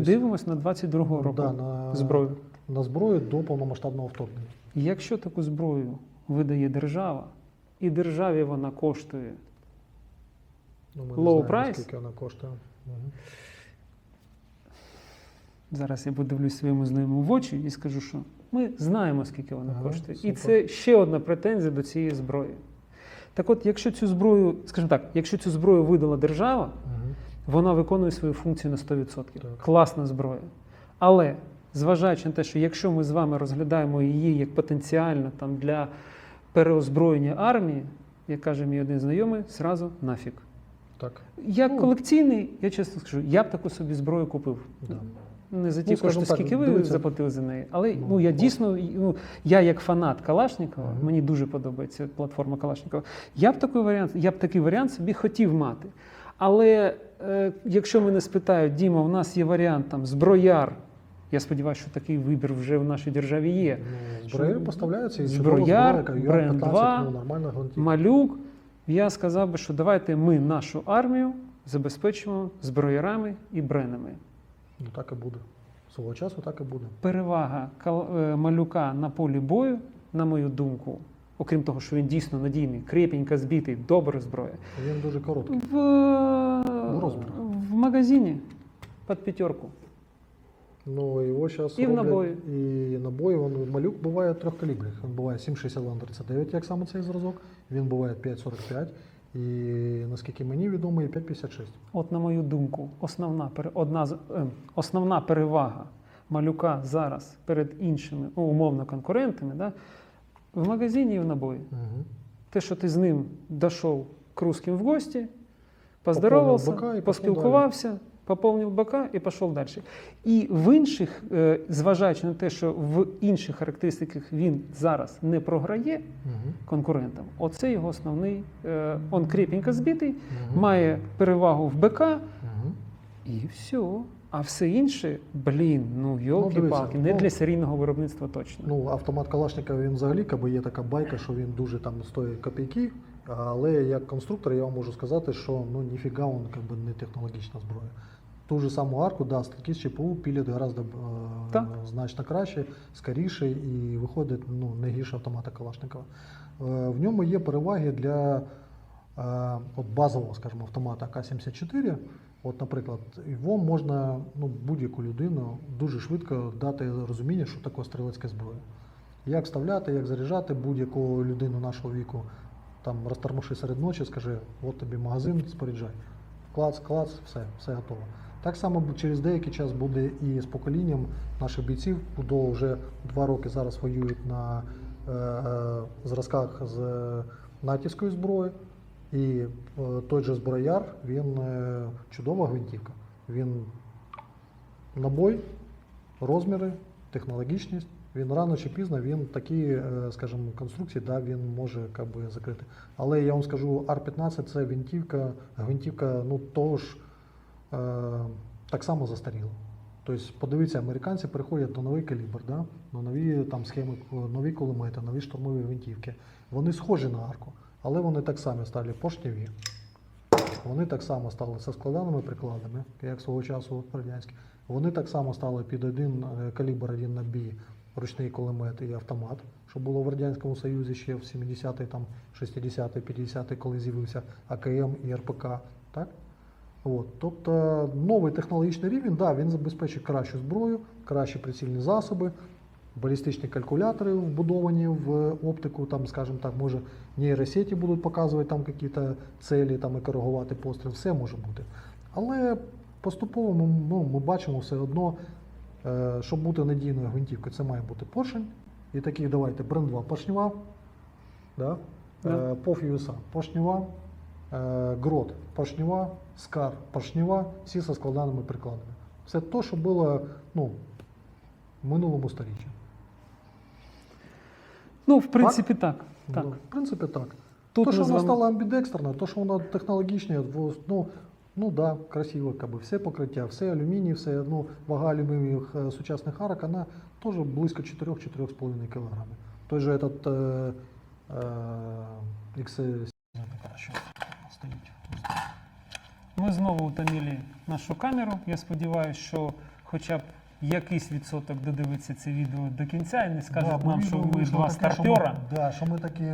дивимось на 22-го року зброю. На зброю до повномасштабного вторгнення. Якщо таку зброю видає держава, і державі вона коштує low price, скільки вона коштує. Зараз я подивлюсь своєму знайомому в очі і скажу, що ми знаємо, скільки вона коштує. Супер. І це ще одна претензія до цієї зброї. Так от, якщо цю зброю, скажімо так, якщо цю зброю видала держава, вона виконує свою функцію на 100%. Так. Класна зброя. Але, зважаючи на те, що якщо ми з вами розглядаємо її як потенціально там, для переозброєння армії, як каже мій один знайомий, зразу нафіг. Так. Як Ну, колекційний, я чесно скажу, я б таку собі зброю купив. Да. Не за ті Ну, скажімо кошти, так, скільки ви дивіться. заплатили за неї. Але Ну, я ну. дійсно, я як фанат Калашникова, Мгм. мені дуже подобається платформа Калашникова. Я б такий варіант собі хотів мати. Але якщо мене спитають, Діма, у нас є варіант там зброяр. Я сподіваюся, що такий вибір вже в нашій державі є. Ну, зброяри Що поставляються і зброяр, чудова зброя, Бренд UR-15, 2, ну, нормальна гвинтівка. Малюк. Я сказав би, що давайте ми нашу армію забезпечимо зброярами і бренами. Ну, так і буде. Свого часу так і буде. Перевага Малюка на полі бою, на мою думку, окрім того, що він дійсно надійний, крепенько збитий, добра зброя, Він дуже короткий. розмірі. в магазині під п'ятерку. Ну, його зараз І в набої. І набої, малюк буває трьохкалібрних. Він буває 7,62-39, як саме цей зразок. Він буває 5,45 і, наскільки мені відомо, і 5,56. От, на мою думку, основна перевага Малюка зараз перед іншими, умовно, конкурентами, да, в магазині і в набої. Угу. Те, що ти з ним дійшов к русским в гості, поздоровався, Поповнив бока і поспілкувався, поповнив бока і пішов далі. І в інших, зважаючи на те, що в інших характеристиках він зараз не програє Угу. конкурентам, оце його основний, він крепенько збитий, Угу. має перевагу в БК Угу. і все. А все інше, йолки-палки, не дивіться, для серійного виробництва точно. Ну, автомат Калашникова, він взагалі є така байка, що він дуже там стоїть копійки, але як конструктор я вам можу сказати, що ніфіга він не технологічна зброя. Ту ж саму арку, да, стрілки з ЧПУ пілять гораздо Так. значно краще, скоріше і виходить не гірше автомата Калашникова. В ньому є переваги для базового, скажімо, автомата АК-74. От, наприклад, його можна будь-яку людину дуже швидко дати розуміння, що таке стрілецька зброя. Як вставляти, як заряджати будь-яку людину нашого віку, там розтормоши серед ночі, скажи, от тобі магазин, споряджай. Клац, все готово. Так само через деякий час буде і з поколінням наших бійців, хто вже 2 роки зараз воюють на зразках з натівської зброї. І той же зброяр, він чудова гвинтівка. Він набой, розміри, технологічність. Він рано чи пізно він такі, скажімо, конструкції, да, він може закрити. Але я вам скажу, Ар-15 це гвинтівка того ж так само застаріла. Тобто, подивіться, американці переходять на новий калібр, да, на нові там схеми, нові кулемети, нові штурмові гвинтівки. Вони схожі на арку. Але вони так само стали поршневі, вони так само стали зі складаними прикладами, як свого часу радянські. Вони так само стали під один калібр, один набій, ручний кулемет і автомат, що було в Радянському Союзі ще в 70-ті, 60-ті, 50-ті, коли з'явився АКМ і РПК. Так? От. Тобто новий технологічний рівень, да, він забезпечує кращу зброю, кращі прицільні засоби, балістичні калькулятори вбудовані в оптику, там, скажімо так, може нейросеті будуть показувати там якісь цілі там, і коригувати постріл, все може бути. Але поступово ми бачимо все одно, щоб бути надійною гвинтівкою, це має бути поршень. І таких, давайте, Бренд 2 поршнева, да? POF USA поршнева, Грот поршнева, Скар поршнева, всі зі складаними прикладами. Все те, що було в минулому сторіччі. В принципі, так. В принципі, так. Тут То, що ми з вона вами- стала амбідекстерна, то, що вона технологічна, да, красиво, все покриття, все алюміній, все, вага алюмінієвих сучасних арок, вона теж близько 4-4,5 кг. Той же этот XC стоїть. Ми знову утомили нашу камеру. Я сподіваюся, що хоча б якийсь відсоток додивиться це відео до кінця і не скажуть нам, що ми два стартера. Що ми такі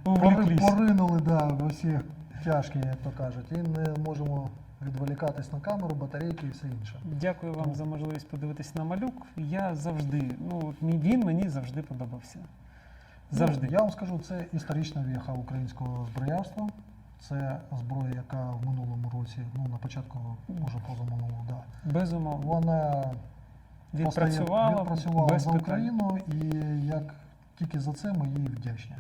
Увлеклись. поринули в усі тяжкі, як то кажуть, і не можемо відволікатись на камеру, батарейки і все інше. Дякую вам за можливість подивитись на Малюк. Я завжди, він мені завжди подобався. Завжди. Я вам скажу, це історична віха українського зброярства. Це зброя, яка в минулому році, ну на початку, може позаминулого, да. Безумовно. Вона Відпрацювала без за питань. Україну, і як тільки за це ми їй вдячні.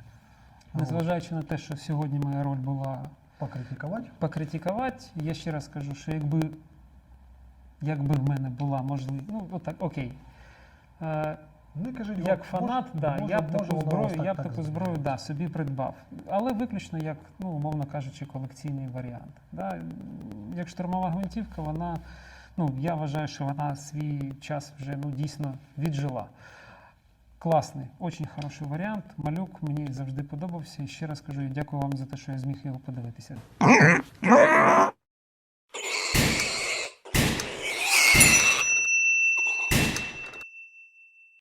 Незважаючи на те, що сьогодні моя роль була Покритикувати. покритикувати, я ще раз кажу, що якби в мене була можливість, ну отак, окей. Не кажіть, Як фанат, я б таку зброю, я б да, собі придбав. Але виключно як, ну, умовно кажучи, колекційний варіант. Да. Як штурмова гвинтівка, вона, ну, я вважаю, що вона свій час вже ну, дійсно віджила. Класний, дуже хороший варіант. Малюк мені завжди подобався. І ще раз кажу, я дякую вам за те, що я зміг його подивитися.